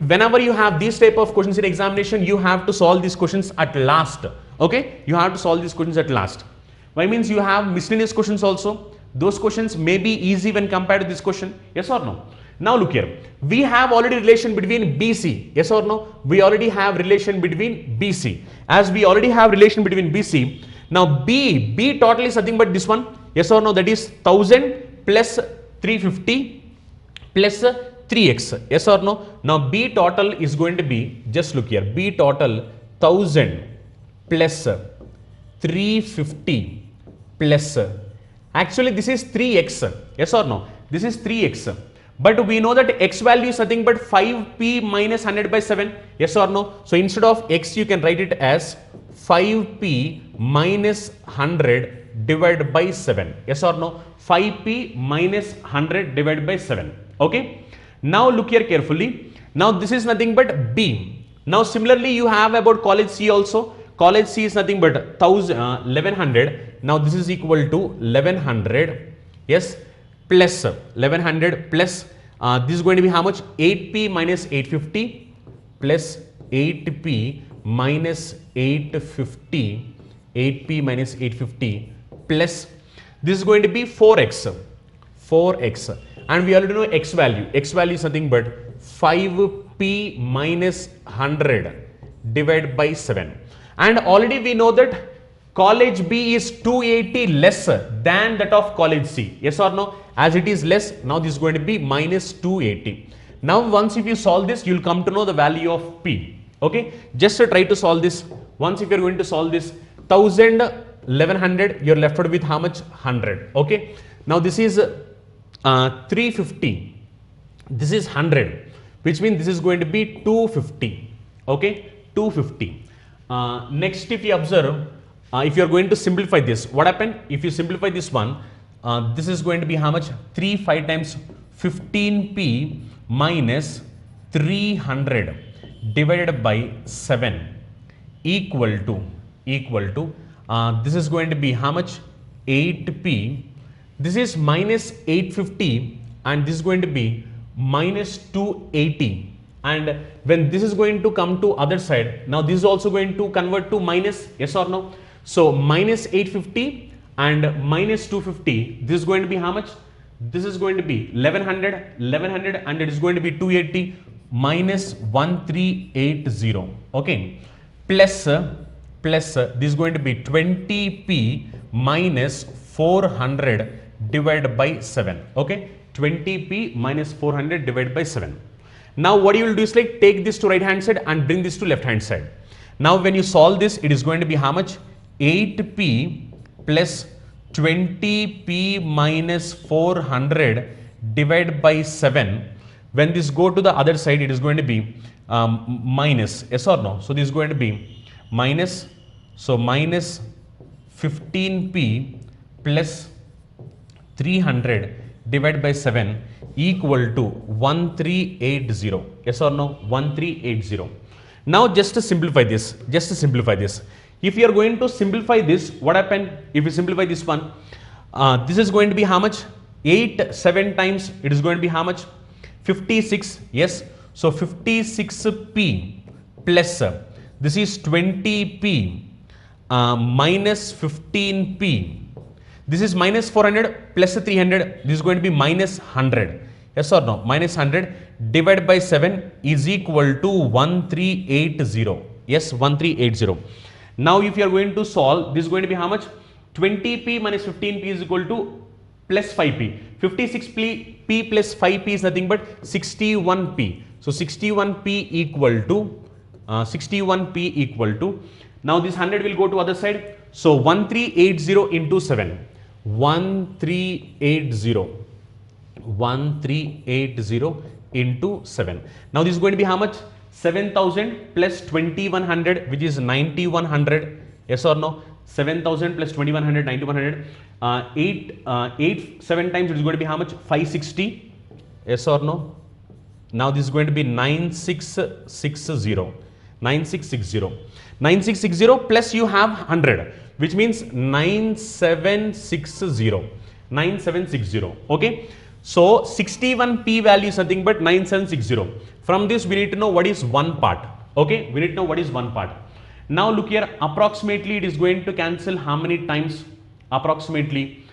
whenever you have these type of questions in examination, you have to solve these questions at last. Okay, you have to solve these questions at last. Why means you have miscellaneous questions also. Those questions may be easy when compared to this question. Yes or no? Now look here, we have already relation between BC. Yes or no? We already have relation between BC. As we already have relation between BC, now B total is nothing but this one. Yes or no? That is 1000 plus 350 plus 3x. Yes or no? Now B total is going to be, just look here, B total 1000 plus 350 plus, actually this is 3x. Yes or no? This is 3x. But we know that x value is nothing but 5p minus 100 by 7. Yes or no? So instead of x, you can write it as 5p minus 100 divided by 7. Yes or no? 5p minus 100 divided by 7. Okay. Now look here carefully. Now this is nothing but b. Now similarly you have about college C also. College C is nothing but 1100. Now this is equal to 1100. Yes. Plus 1100 plus this is going to be how much? 8p minus 850 plus 8p minus 850, 8p minus 850 plus this is going to be 4x, and we already know x value. X value is nothing but 5p minus 100 divided by 7, and already we know that college B is 280 less than that of college C. Yes or no? As it is less, now this is going to be minus 280. Now once if you solve this, you will come to know the value of P. Okay, just try to solve this. Once if you are going to solve this, 1000, 1100, you are left with how much? 100. Okay, now this is 350, this is 100, which means this is going to be 250. Okay, 250. Next, if you observe, if you are going to simplify this, what happened? If you simplify this one, this is going to be how much? 3 5 times 15p minus 300 divided by 7 equal to this is going to be how much? 8p. This is minus 850 and this is going to be minus 280, and when this is going to come to other side, now this is also going to convert to minus, yes or no? So minus 850 and minus 250, this is going to be how much? This is going to be 1100 and it is going to be 280 minus 1380, okay, plus this is going to be 20p minus 400 divided by 7, okay, 20p minus 400 divided by 7. Now what you will do is like take this to right hand side and bring this to left hand side. Now when you solve this, it is going to be how much? 8p plus 20p minus 400 divided by 7. When this go to the other side, it is going to be minus, yes or no? So this is going to be minus, so minus 15p plus 300 divided by 7 equal to 1380, yes or no? 1380. Now just to simplify this, if you are going to simplify this, what happened if you simplify this one? This is going to be how much? 8 7 times, it is going to be how much? 56, yes. So 56p plus this is 20p minus 15p. This is minus 400 plus 300, this is going to be minus 100, yes or no? Minus 100 divided by 7 is equal to 1380, yes, 1380. Now if you are going to solve, this is going to be how much? 20p minus 15p is equal to plus 5p. 56p plus 5p is nothing but 61p. So 61p equal to, now this 100 will go to other side. So 1380 into 7. 1380 into 7. Now this is going to be how much? 7000 plus 2100, which is 9100, yes or no? 7000 plus 2100, 9100. 7 times it is going to be how much? 560, yes or no? Now this is going to be 9660. 9660 plus you have 100, which means 9760. Okay, so 61p value is nothing but 9760. From this we need to know what is one part. Okay, we need to know what is one part. Now look here, approximately it is going to cancel how many times? Approximately,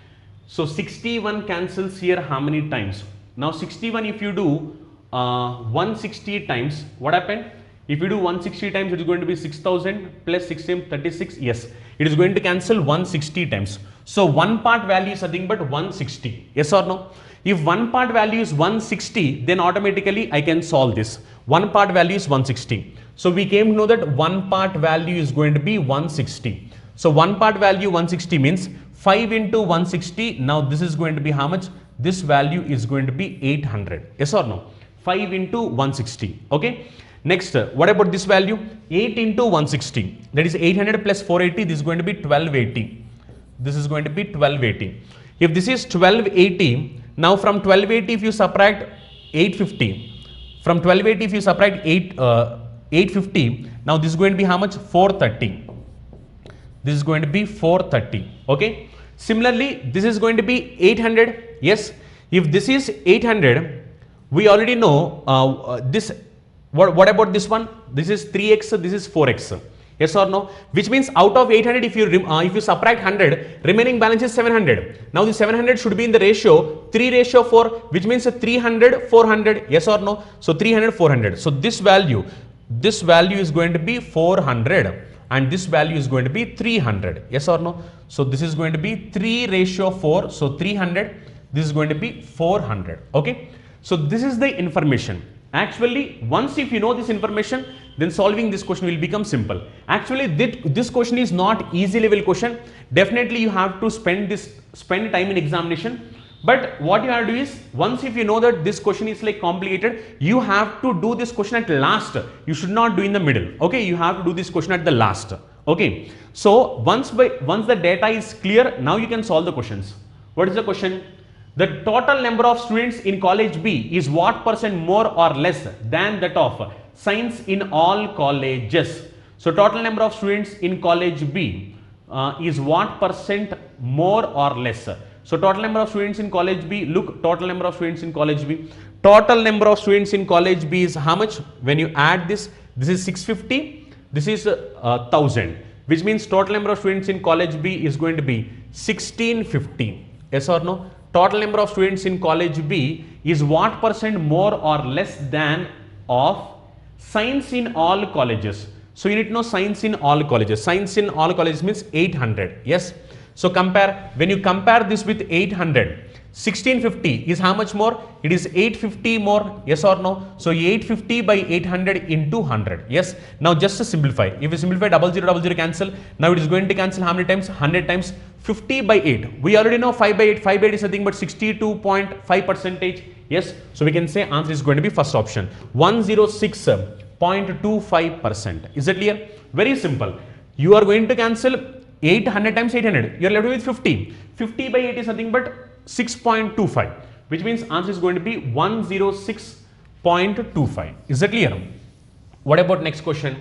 so 61 cancels here how many times? Now 61 if you do 160 times, what happened? If you do 160 times, it is going to be 6000 plus 16, 36. Yes, it is going to cancel 160 times. So one part value is nothing but 160. Yes or no? If one part value is 160, then automatically I can solve this. One part value is 160. So we came to know that one part value is going to be 160. So one part value 160 means 5 into 160. Now this is going to be how much? This value is going to be 800. Yes or no? 5 into 160. Okay. Next, what about this value? 8 into 160, that is 800 plus 480, this is going to be 1280. This is going to be 1280. If this is 1280, now from 1280 if you subtract 850, from 1280 if you subtract 850, now this is going to be how much? 430. This is going to be 430. Okay. Similarly, this is going to be 800. Yes. If this is 800, we already know this. What about this one? This is 3x, this is 4x. Yes or no? Which means out of 800, if you subtract 100, remaining balance is 700. Now the 700 should be in the ratio 3:4, which means 300 400. Yes or no? So 300 400. So this value is going to be 400 and this value is going to be 300. Yes or no? So this is going to be 3:4. So 300. This is going to be 400. Okay. So this is the information. Actually, once if you know this information, then solving this question will become simple. Actually, this question is not easy level question. Definitely you have to spend time in examination. But what you have to do is, once if you know that this question is like complicated, you have to do this question at last. You should not do in the middle. Okay, you have to do this question at the last. Okay. So once the data is clear, now you can solve the questions. What is the question? The total number of students in college B is what percent more or less than that of science in all colleges? So total number of students in college B is what percent more or less? So total number of students in college B, look, total number of students in college B. Total number of students in college B is how much? When you add this is 650, this is 1000, which means total number of students in college B is going to be 1650. Yes or no? Total number of students in college B is what percent more or less than of science in all colleges? So you need to know science in all colleges. Science in all colleges means 800. Yes. So compare, when you compare this with 800, 1650 is how much more? It is 850 more. Yes or no? So 850 by 800 into 100. Yes. Now just to simplify, if you simplify 0000 cancel, now it is going to cancel how many times? 100 times. 50 by 8. We already know 5 by 8. 5 by 8 is nothing but 62.5 percentage. Yes. So we can say answer is going to be first option. 106.25%. Is it clear? Very simple. You are going to cancel 800 times 800. You are left with 50. 50 by 8 is nothing but 6.25, which means answer is going to be 106.25. Is that clear? What about next question?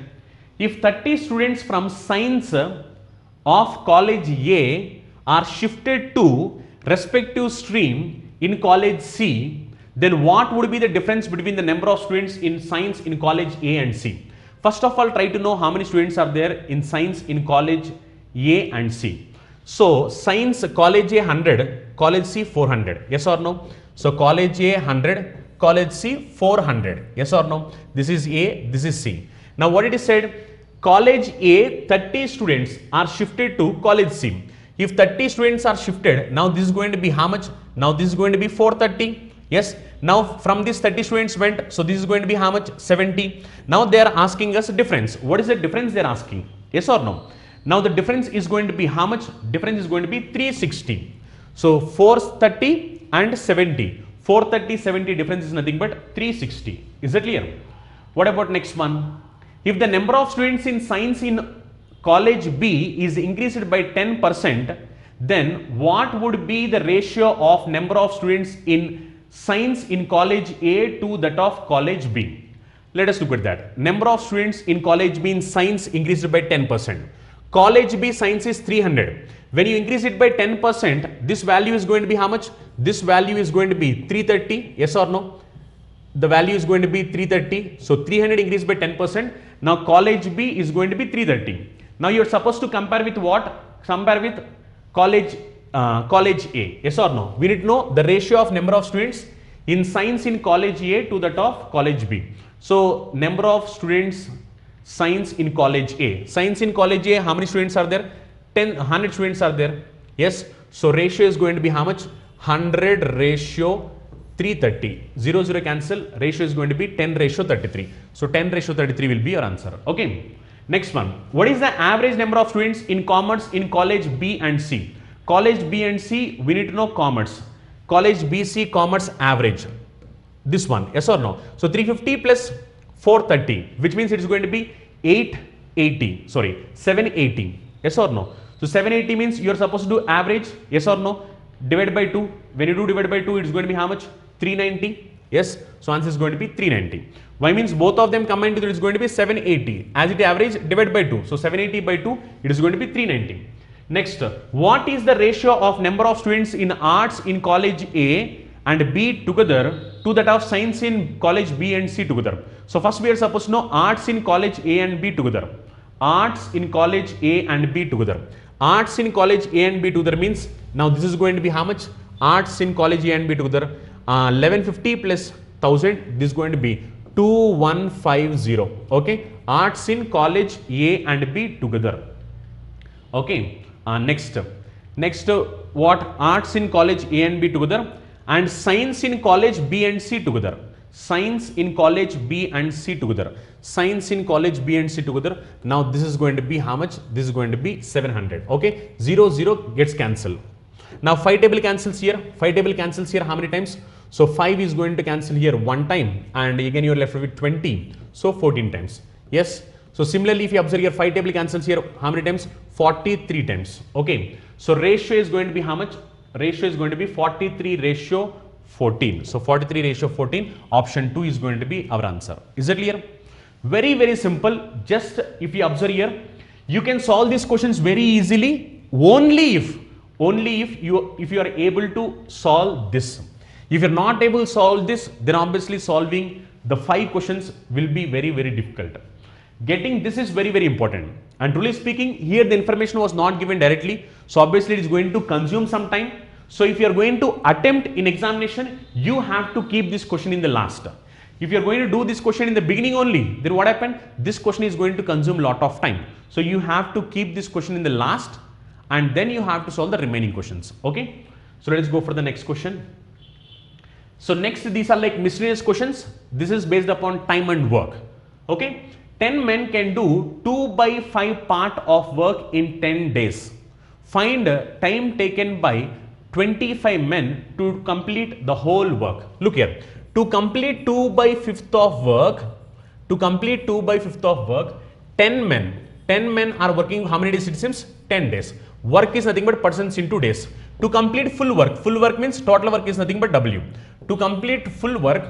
If 30 students from science of college A are shifted to respective stream in college C, then what would be the difference between the number of students in science in college A and C? First of all, try to know how many students are there in science in college A and C. So science college A 100, college C 400. Yes or no? So college A 100, college C 400. Yes or no? This is A, this is C. Now what it is said? College A 30 students are shifted to college C. If 30 students are shifted, now this is going to be how much? Now this is going to be 430. Yes. Now from this 30 students went, so this is going to be how much? 70. Now they are asking us difference. What is the difference they are asking? Yes or no? Now the difference is going to be how much? Difference is going to be 360. So 430 and 70. 430, 70 difference is nothing but 360. Is that clear? What about next one? If the number of students in science in college B is increased by 10%, then what would be the ratio of number of students in science in college A to that of college B? Let us look at that. Number of students in college B in science increased by 10%. College B science is 300. When you increase it by 10%, this value is going to be how much? This value is going to be 330. Yes or no? The value is going to be 330. So 300 increased by 10%. Now college B is going to be 330. Now you are supposed to compare with what? Compare with college A. Yes or no? We need to know the ratio of number of students in science in college A to that of college B. So number of students science in college A. Science in college A, how many students are there? 100 students are there. Yes. So ratio is going to be how much? 100 ratio 330. 0, 0 cancel. Ratio is going to be 10 ratio 33. So 10 ratio 33 will be your answer. Okay. Next one. What is the average number of students in commerce in college B and C? College B and C, we need to know commerce. College BC commerce average. This one. Yes or no? So 350 plus 430, which means it is going to be 780. Yes or no? So 780 means you are supposed to do average. Yes or no? Divide by 2. When you do divide by 2, it is going to be how much? 390. Yes. So answer is going to be 390. Why means both of them combined together is going to be 780. As it average, divide by 2. So 780 by 2, it is going to be 390. Next, what is the ratio of number of students in arts in college A and B together to that of science in college B and C together? So first we are supposed to know arts in college A and B together. Arts in college A and B together. Arts in college A and B together means, now this is going to be how much? Arts in college A and B together. 1150 plus 1000, this is going to be 2150. Okay. Arts in college A and B together. Okay. Next, what? Arts in college A and B together and science in college B and C together. Science in college B and C together. Science in college B and C together. Now this is going to be how much? This is going to be 700. Okay. 0, 0 gets cancelled. Now 5 table cancels here. 5 table cancels here how many times? So 5 is going to cancel here 1 time and again you are left with 20. So 14 times. Yes. So similarly, if you observe here 5 table cancels here how many times? 43 times. Okay. So ratio is going to be how much? ratio is going to be 43:14. So 43:14, option 2 is going to be our answer. Is it clear? Very, very simple. Just if you observe here, you can solve these questions very easily only if you are able to solve this. If you're not able to solve this, then obviously solving the 5 questions will be very, very difficult. Getting this is very, very important. And truly speaking, here the information was not given directly. So obviously it is going to consume some time. So if you are going to attempt in examination, you have to keep this question in the last. If you are going to do this question in the beginning only, then what happened? This question is going to consume a lot of time. So you have to keep this question in the last and then you have to solve the remaining questions. Okay. So let's go for the next question. So next, these are like miscellaneous questions. This is based upon time and work. Okay. 10 men can do 2/5 part of work in 10 days. Find time taken by 25 men to complete the whole work. Look here. To complete 2/5 of work, 10 men are working how many days it seems? 10 days. Work is nothing but persons into days. To complete full work means total work is nothing but W. To complete full work,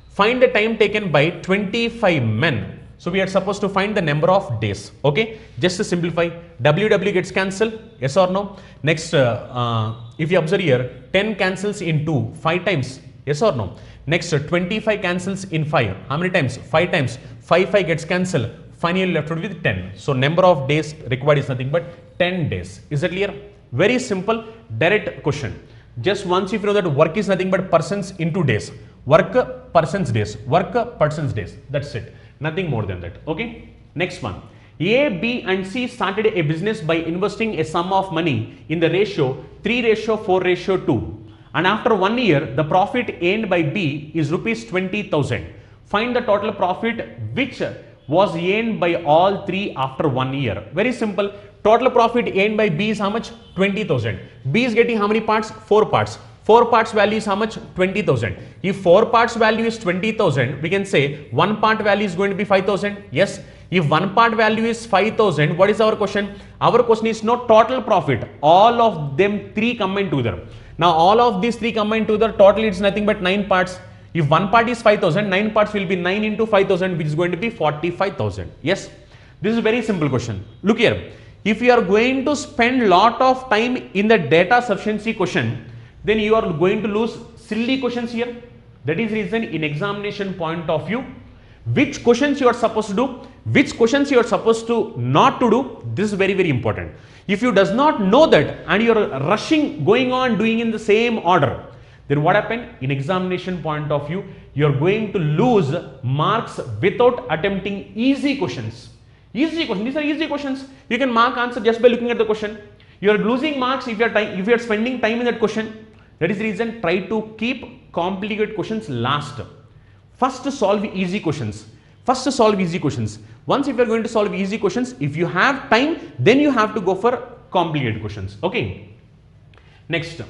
find the time taken by 25 men. So we are supposed to find the number of days. Okay, just to simplify, W gets cancelled, yes or no? Next, if you observe here, 10 cancels into 5 times, yes or no? Next, 25 cancels in 5. How many times? 5 times. 5 gets cancelled. Finally left with 10. So number of days required is nothing but 10 days. Is it clear? Very simple, direct question. Just once if you know that work is nothing but persons into days. Work persons days. That's it. Nothing more than that. Okay. Next one. A, B and C started a business by investing a sum of money in the ratio 3:4:2. And after 1 year, the profit earned by B is rupees 20,000. Find the total profit which was earned by all three after 1 year. Very simple. Total profit earned by B is how much? 20,000. B is getting how many parts? 4 parts. 4 parts value is how much? 20,000. If 4 parts value is 20,000, we can say 1 part value is going to be 5,000. Yes. If 1 part value is 5,000, what is our question? Our question is no total profit. All of them 3 combined together. Now all of these 3 combined together, total is nothing but 9 parts. If 1 part is 5,000, 9 parts will be 9 into 5,000, which is going to be 45,000. Yes. This is a very simple question. Look here. If you are going to spend lot of time in the data sufficiency question, then you are going to lose silly questions here. That is reason in examination point of view, which questions you are supposed to do, which questions you are supposed to not to do, this is very, very important. If you does not know that and you are rushing, going on doing in the same order, then what happened? In examination point of view, you are going to lose marks without attempting easy questions. Easy questions, these are easy questions. You can mark answer just by looking at the question. You are losing marks if you are spending time in that question. That is the reason try to keep complicated questions last. First solve easy questions. Once if you are going to solve easy questions, if you have time, then you have to go for complicated questions. Okay. Next.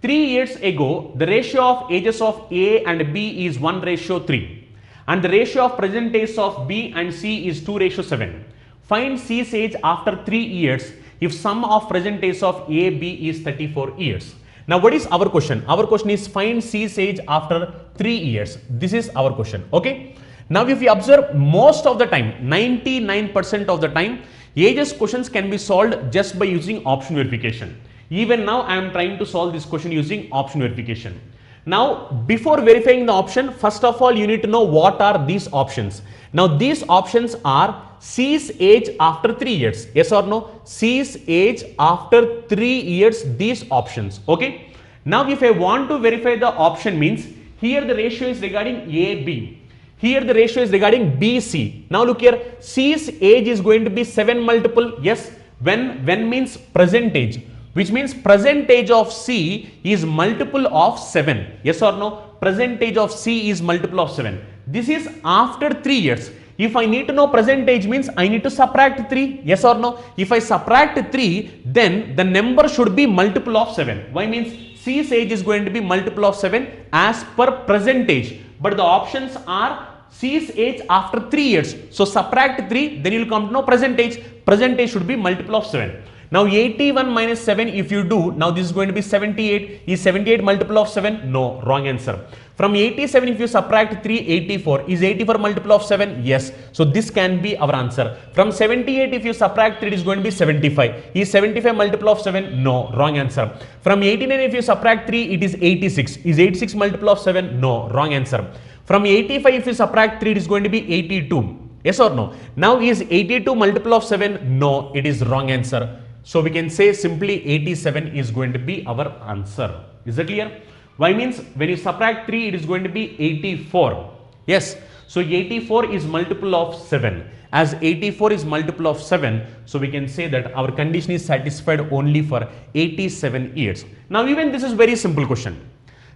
3 years ago, the ratio of ages of A and B is 1:3. And the ratio of present age of B and C is 2:7. Find C's age after 3 years if sum of present age of A, B is 34 years. Now what is our question? Our question is find C's age after 3 years. This is our question. Okay. Now if you observe, most of the time, 99% of the time, ages questions can be solved just by using option verification. Even now I am trying to solve this question using option verification. Now before verifying the option, first of all you need to know what are these options. Now these options are C's age after 3 years. Yes or no? C's age after 3 years, these options. Okay. Now if I want to verify the option means here the ratio is regarding AB. Here the ratio is regarding BC. Now look here, C's age is going to be 7 multiple. Yes. When means present age, which means present age of C is multiple of 7. Yes or no? Present age of C is multiple of 7. This is after 3 years. If I need to know present age means I need to subtract 3. Yes or no? If I subtract 3, then the number should be multiple of 7. Why means C's age is going to be multiple of 7 as per present age. But the options are C's age after 3 years. So subtract 3, then you will come to know present age. Present age should be multiple of 7. Now 81 minus 7 if you do, now this is going to be 78. Is 78 multiple of 7? No, wrong answer. From 87 if you subtract 3, 84. Is 84 multiple of 7? Yes. So this can be our answer. From 78 if you subtract 3, it is going to be 75. Is 75 multiple of 7? No, wrong answer. From 89 if you subtract 3, it is 86. Is 86 multiple of 7? No, wrong answer. From 85 if you subtract 3, it is going to be 82. Yes or no? Now is 82 multiple of 7? No, it is wrong answer. So we can say simply 87 is going to be our answer. Is that clear? Why means when you subtract 3, it is going to be 84. Yes. So 84 is multiple of 7. As 84 is multiple of 7, so we can say that our condition is satisfied only for 87 years. Now even this is very simple question.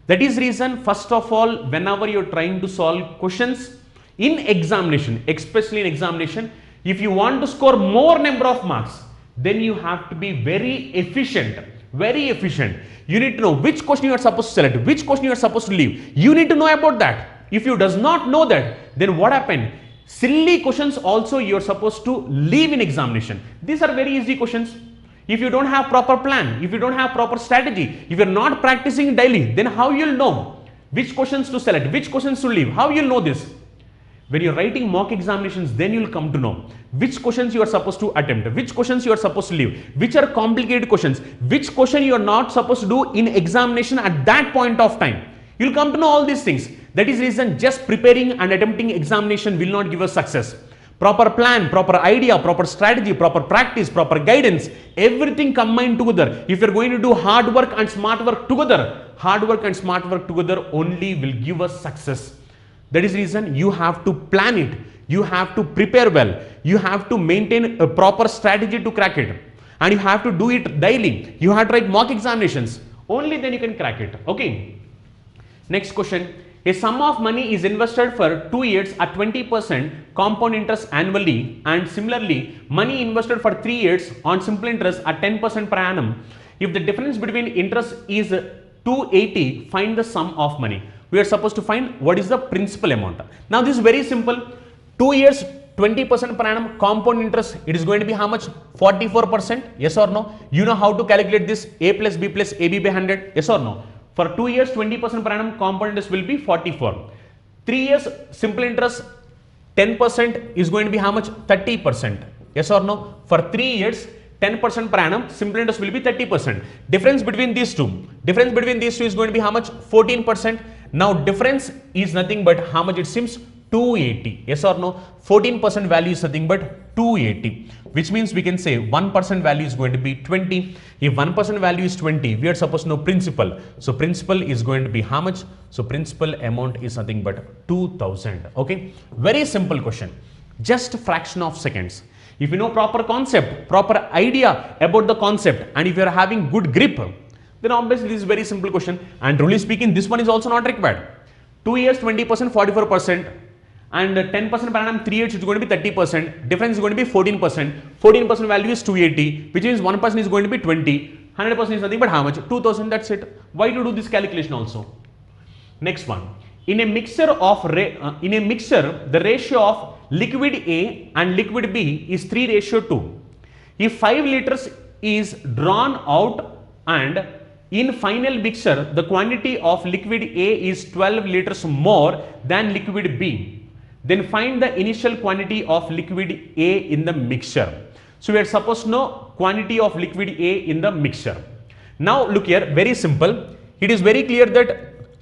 That is reason, first of all, whenever you are trying to solve questions in examination, especially in examination, if you want to score more number of marks, then you have to be very efficient. Very efficient. You need to know which question you are supposed to select, which question you are supposed to leave. You need to know about that. If you does not know that, then what happened? Silly questions also you are supposed to leave in examination. These are very easy questions. If you don't have proper plan, if you don't have proper strategy, if you are not practicing daily, then how you'll know which questions to select, which questions to leave? How you'll know this? When you're writing mock examinations, then you'll come to know which questions you are supposed to attempt, which questions you are supposed to leave, which are complicated questions, which question you are not supposed to do in examination at that point of time. You'll come to know all these things. That is reason just preparing and attempting examination will not give us success. Proper plan, proper idea, proper strategy, proper practice, proper guidance, everything combined together. If you're going to do hard work and smart work together, hard work and smart work together only will give us success. That is the reason you have to plan it, you have to prepare well, you have to maintain a proper strategy to crack it, and you have to do it daily. You have to write mock examinations, only then you can crack it. Okay. Next question. A sum of money is invested for 2 years at 20% compound interest annually, and similarly money invested for 3 years on simple interest at 10% per annum. If the difference between interest is 280, find the sum of money. We are supposed to find what is the principal amount. Now this is very simple. 2 years 20% per annum compound interest, it is going to be how much? 44%. Yes or no? You know how to calculate this? A plus B plus AB by 100. Yes or no? For 2 years 20% per annum compound interest will be 44. 3 years simple interest 10% is going to be how much? 30%. Yes or no? For 3 years 10% per annum simple interest will be 30%. Difference between these two is going to be how much? 14%. Now difference is nothing but how much it seems? 280. Yes or no? 14% value is nothing but 280, which means we can say 1% value is going to be 20. If 1% value is 20, we are supposed to know principal. So principal is going to be how much? So principal amount is nothing but 2000. Okay. Very simple question. Just a fraction of seconds. If you know proper concept, proper idea about the concept, and if you are having good grip, then obviously this is very simple question. And truly speaking, this one is also not required. 2 years 20%, 44%, and 10% per annum 3 years is going to be 30%. Difference is going to be 14%. 14% value is 280, which means 1% is going to be 20. 100% is nothing but how much? 2000. That's it. Why to do this calculation also? Next one. In a mixture, the ratio of liquid A and liquid B is 3:2. If 5 liters is drawn out and in final mixture, the quantity of liquid A is 12 liters more than liquid B, then find the initial quantity of liquid A in the mixture. So we are supposed to know quantity of liquid A in the mixture. Now look here, very simple. It is very clear that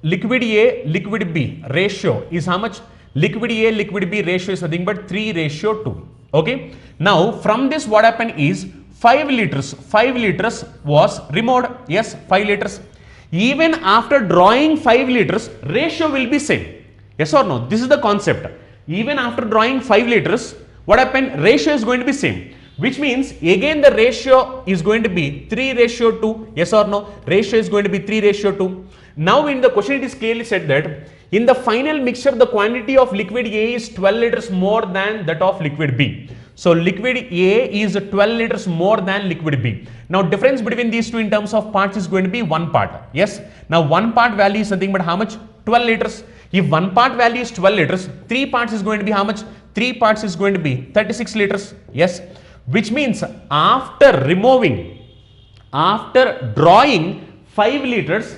liquid A, liquid B ratio is how much? Liquid A, liquid B ratio is nothing but 3:2. Okay. Now from this what happened is 5 liters was removed. Yes, 5 liters. Even after drawing 5 liters, ratio will be same. Yes or no? This is the concept. Even after drawing 5 liters, what happened? Ratio is going to be same. Which means again the ratio is going to be 3:2. Yes or no? Ratio is going to be 3:2. Now in the question it is clearly said that in the final mixture the quantity of liquid A is 12 liters more than that of liquid B. So liquid A is 12 liters more than liquid B. Now difference between these two in terms of parts is going to be 1 part. Yes. Now 1 part value is something but how much? 12 liters. If 1 part value is 12 liters, 3 parts is going to be how much? 3 parts is going to be 36 liters. Yes. which means after drawing 5 liters,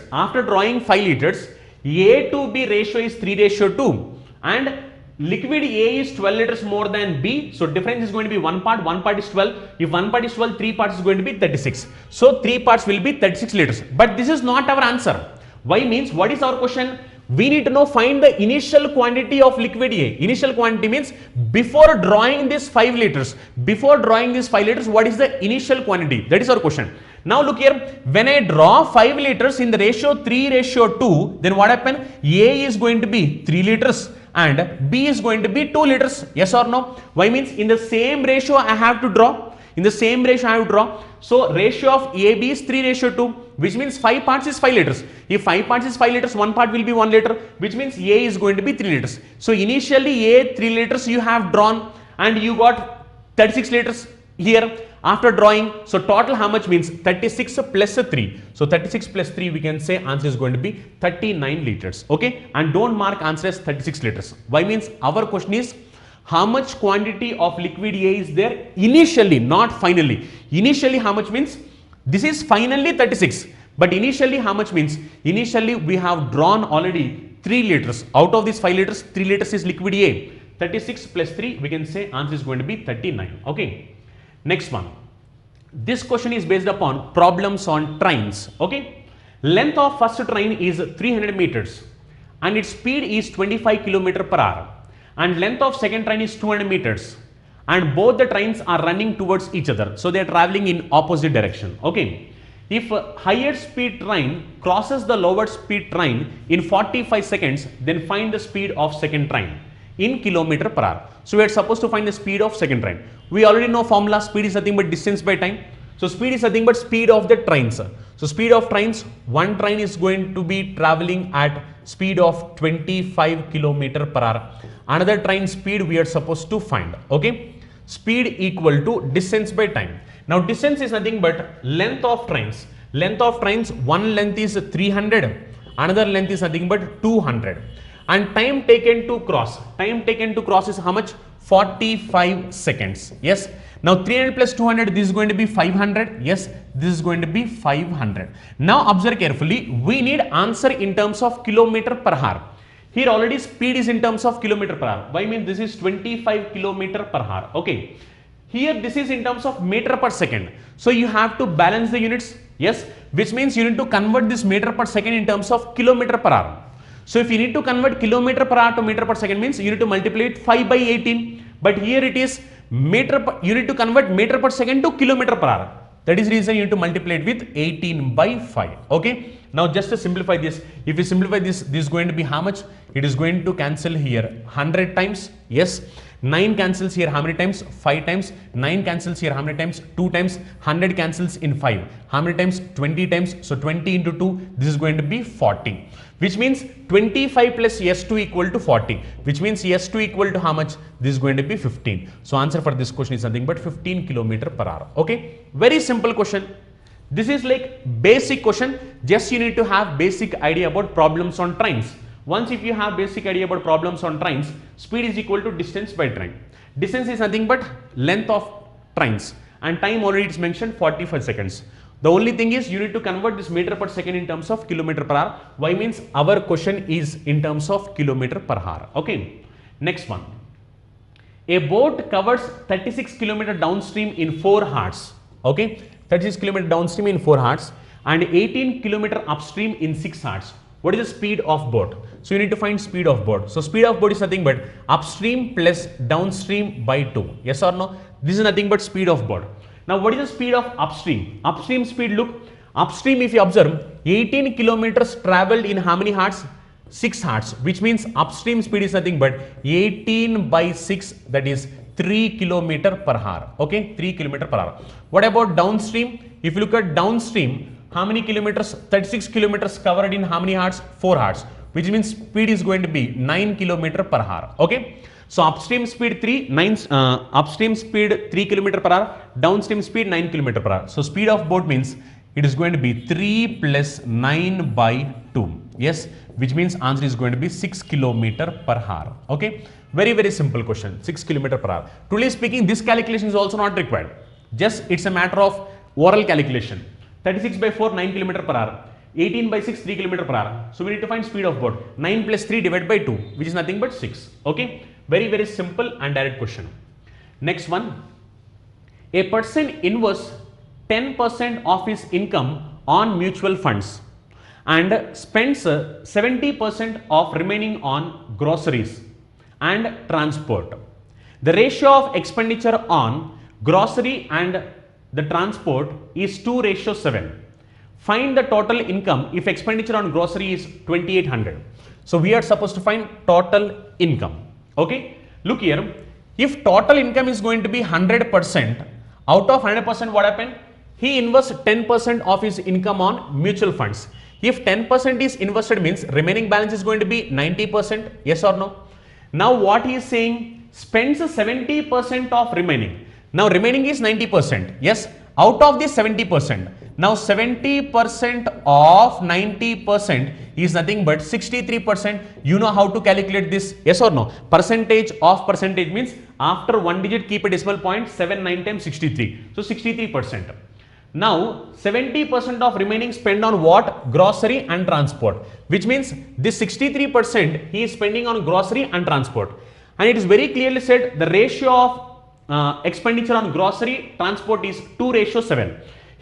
A to B ratio is 3:2 and liquid A is 12 liters more than B. So difference is going to be one part is 12. If one part is 12, 3 parts is going to be 36. So 3 parts will be 36 liters. But this is not our answer. Why means what is our question? We need to know find the initial quantity of liquid A. Initial quantity means before drawing this 5 liters, what is the initial quantity? That is our question. Now look here, when I draw 5 liters in the ratio 3:2, then what happen? A is going to be 3 liters and B is going to be 2 liters. Yes or no? Why means in the same ratio I have to draw. So ratio of AB is 3:2, which means 5 parts is 5 liters. If 5 parts is 5 liters, 1 part will be 1 liter, which means A is going to be 3 liters. So initially A 3 liters you have drawn and you got 36 liters here after drawing. So total how much means 36 plus 3. So 36 plus 3 we can say answer is going to be 39 liters. Okay, and don't mark answer as 36 liters. Why means our question is how much quantity of liquid A is there initially, not finally. Initially how much means this is finally 36, but initially how much means initially we have drawn already 3 liters. Out of these 5 liters, 3 liters is liquid A. 36 plus 3 we can say answer is going to be 39. Okay, next one. This question is based upon problems on trains. Okay, length of first train is 300 meters and its speed is 25 km per hour. And length of second train is 200 meters and both the trains are running towards each other. So they are traveling in opposite direction. Okay. If a higher speed train crosses the lower speed train in 45 seconds, then find the speed of second train in kilometer per hour. So we are supposed to find the speed of second train. We already know formula, speed is nothing but distance by time. So speed is nothing but speed of the trains. So speed of trains, one train is going to be traveling at speed of 25 km per hour. Another train speed we are supposed to find. Okay, speed equal to distance by time. Now distance is nothing but length of trains. One length is 300, another length is nothing but 200, and time taken to cross is how much? 45 seconds. Yes. Now 300 plus 200, this is going to be 500. Yes, this is going to be 500. Now observe carefully, we need answer in terms of kilometer per hour. Here already speed is in terms of kilometer per hour. Why mean this is 25 km per hour. Okay. Here this is in terms of meter per second. So you have to balance the units. Yes, which means you need to convert this meter per second in terms of kilometer per hour. So if you need to convert kilometer per hour to meter per second means you need to multiply it 5 by 18. But here it is you need to convert meter per second to kilometer per hour. That is reason you need to multiply it with 18 by 5. Okay. Now just to simplify this, if you simplify this, this is going to be how much? It is going to cancel here 100 times. Yes. 9 cancels here how many times? 5 times. 9 cancels here how many times? 2 times. 100 cancels in 5. How many times? 20 times. So 20 into 2, this is going to be 40. Which means 25 plus S2 equal to 40. Which means S2 equal to how much? This is going to be 15. So answer for this question is nothing but 15 km per hour. Okay. Very simple question. This is like basic question. Just you need to have basic idea about problems on trains. Once if you have basic idea about problems on trains, speed is equal to distance by train. Distance is nothing but length of trains and time already is mentioned 45 seconds. The only thing is you need to convert this meter per second in terms of kilometer per hour. Why means our question is in terms of kilometer per hour. Okay. Next one. A boat covers 36 km downstream in 4 hours. Okay. 36 km downstream in 4 hours and 18 km upstream in 6 hours. What is the speed of boat? So you need to find speed of boat. So speed of boat is nothing but upstream plus downstream by 2. Yes or no? This is nothing but speed of boat. Now what is the speed of upstream? Upstream speed, look, upstream if you observe 18 kilometers traveled in how many hours? 6 hours, which means upstream speed is nothing but 18 by 6, that is 3 km per hour. Okay, 3 km per hour. What about downstream? If you look at downstream, how many kilometers? 36 kilometers covered in how many hours? 4 hours, which means speed is going to be 9 km per hour. Okay. So upstream speed 3 km per hour, downstream speed 9 km per hour. So speed of boat means It is going to be 3 plus 9 by 2. Yes, which means answer is going to be 6 kilometer per hour. Okay, very simple question. 6 kilometer per hour. Truly speaking, this calculation is also not required. Just it's a matter of oral calculation. 36 by 4, 9 kilometer per hour. 18 by 6, 3 kilometer per hour. So we need to find speed of boat. 9 plus 3 divided by 2, which is nothing but 6. Okay, very simple and direct question. Next one. A person invests 10% of his income on mutual funds and spends 70% of remaining on groceries and transport. The ratio of expenditure on grocery and the transport is 2:7. Find the total income if expenditure on grocery is 2800. So we are supposed to find total income. Okay, look here. If total income is going to be 100%, out of 100%, what happened? He invests 10% of his income on mutual funds. If 10% is invested, means remaining balance is going to be 90%. Yes or no? Now what he is saying, spends 70% of remaining. Now remaining is 90%. Yes, out of this 70%. Now 70% of 90% is nothing but 63%. You know how to calculate this? Yes or no? Percentage of percentage means after one digit keep a decimal point. 7 9 times 63. So 63%. Now 70% of remaining spend on what? Grocery and transport, which means this 63% he is spending on grocery and transport. And it is very clearly said the ratio of expenditure on grocery transport is 2:7.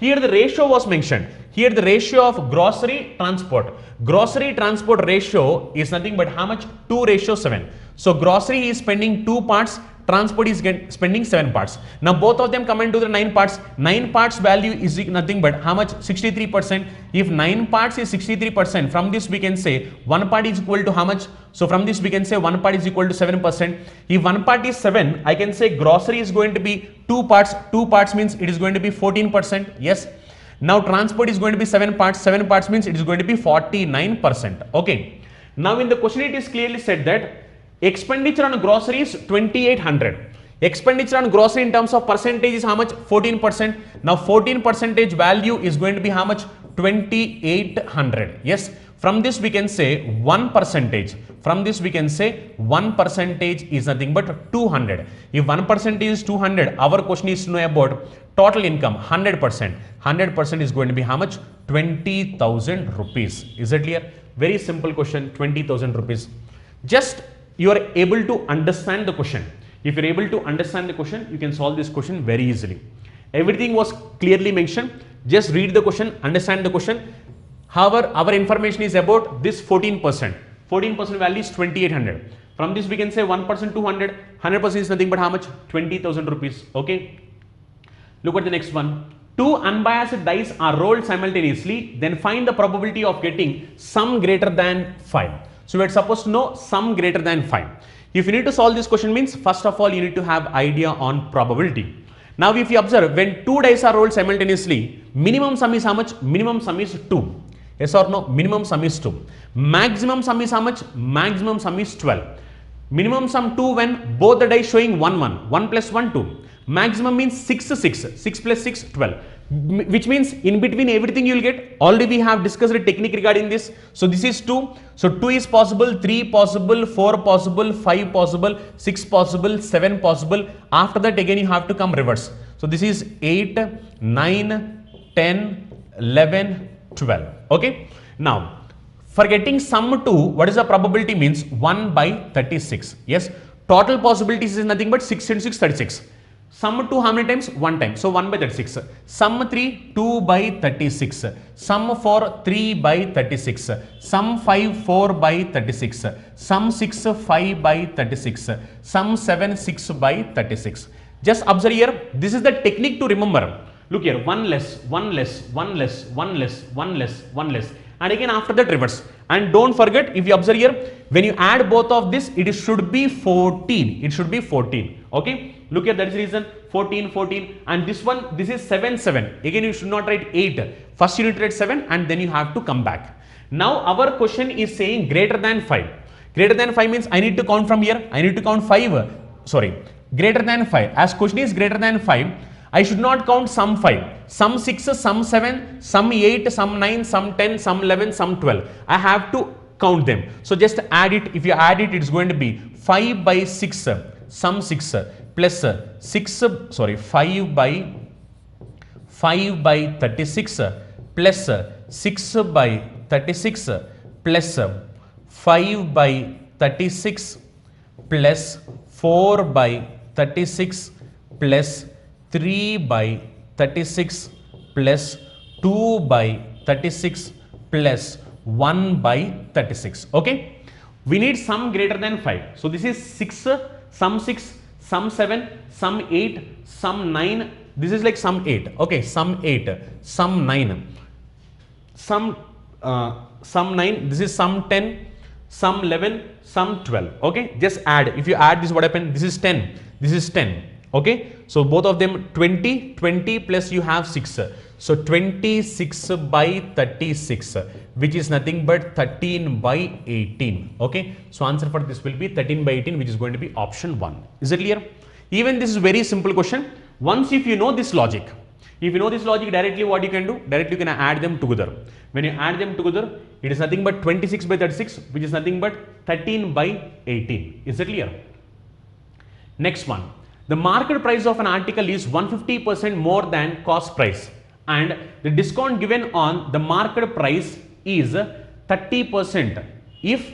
Here the ratio was mentioned. Here the ratio of grocery transport. Grocery transport ratio is nothing but how much? 2:7. So grocery is spending 2 parts, transport is spending 7 parts. Now both of them come into the 9 parts. 9 parts value is nothing but how much? 63%. If 9 parts is 63%, from this we can say 1 part is equal to how much? So from this we can say 1 part is equal to 7%. If 1 part is 7, I can say grocery is going to be 2 parts. 2 parts means it is going to be 14%. Yes. Now transport is going to be 7 parts. 7 parts means it is going to be 49%. Okay. Now in the question it is clearly said that expenditure on grocery is 2800. Expenditure on grocery in terms of percentage is how much? 14%. Now 14% value is going to be how much? 2800. Yes. From this we can say 1%. From this we can say 1% is nothing but 200. If 1% is 200, our question is to know about total income 100%. 100% is going to be how much? 20,000 rupees. Is it clear? Very simple question. 20,000 rupees. Just you are able to understand the question. If you are able to understand the question, you can solve this question very easily. Everything was clearly mentioned. Just read the question, understand the question. However, our information is about this 14%. 14% value is 2800. From this we can say 1% 200. 100% is nothing but how much? 20,000 rupees. Okay. Look at the next one. 2 unbiased dice are rolled simultaneously. Then find the probability of getting sum greater than 5. So we are supposed to know sum greater than 5. If you need to solve this question means first of all you need to have idea on probability. Now if you observe, when 2 dice are rolled simultaneously, minimum sum is how much? Minimum sum is 2. Yes or no? Minimum sum is 2. Maximum sum is how much? Maximum sum is 12. Minimum sum 2 when both the dice showing 1 1. 1 plus 1 2. Maximum means 6 6. 6 plus 6 12. Which means in between everything you will get. Already we have discussed a technique regarding this. So this is 2. So 2 is possible, 3 possible, 4 possible, 5 possible, 6 possible, 7 possible. After that again you have to come reverse. So this is 8, 9, 10, 11, 12. Okay. Now for getting sum 2, what is the probability means? 1 by 36. Yes. Total possibilities is nothing but 6 into 6, 36. Sum 2 how many times? 1 time. So 1 by 36. Sum 3 2 by 36. Sum 4 3 by 36. Sum 5 4 by 36. Sum 6 5 by 36. Sum 7 6 by 36. Just observe here. This is the technique to remember. Look here. 1 less, 1 less, 1 less, 1 less, 1 less, 1 less. And again after that reverse. And don't forget, if you observe here, when you add both of this, it should be 14. It should be 14. Okay. Look here, that is the reason 14, 14, and this one, this is 7, 7. Again, you should not write 8. First you need to write 7 and then you have to come back. Now our question is saying greater than 5. Greater than 5 means I need to count from here. I need to count 5. Sorry, greater than 5. As question is greater than 5, I should not count some 5, some 6, some 7, some 8, some 9, some 10, some 11, some 12. I have to count them. So just add it. If you add it, it's going to be 5 by 6, some 6 plus 5 by 36 plus 6 by 36 plus 5 by 36 plus 4 by 36 plus 3 by 36 plus 2 by 36 plus 1 by 36. Okay, we need sum greater than 5. So this is 6, some 6, some 7, some 8, some 9. This is like some 8. Okay, some 8, some 9, some 9. This is some 10, some 11, some 12. Okay, just add. If you add this, what happens? This is 10. This is 10. Okay, so both of them 20, 20 plus you have 6. So 26 by 36, which is nothing but 13 by 18. Okay, so answer for this will be 13 by 18, which is going to be option 1. Is it clear? Even this is very simple question. Once if you know this logic, directly what you can do? Directly you can add them together. When you add them together, it is nothing but 26 by 36, which is nothing but 13 by 18. Is it clear? Next one. The market price of an article is 150% more than cost price, and the discount given on the market price is 30%. If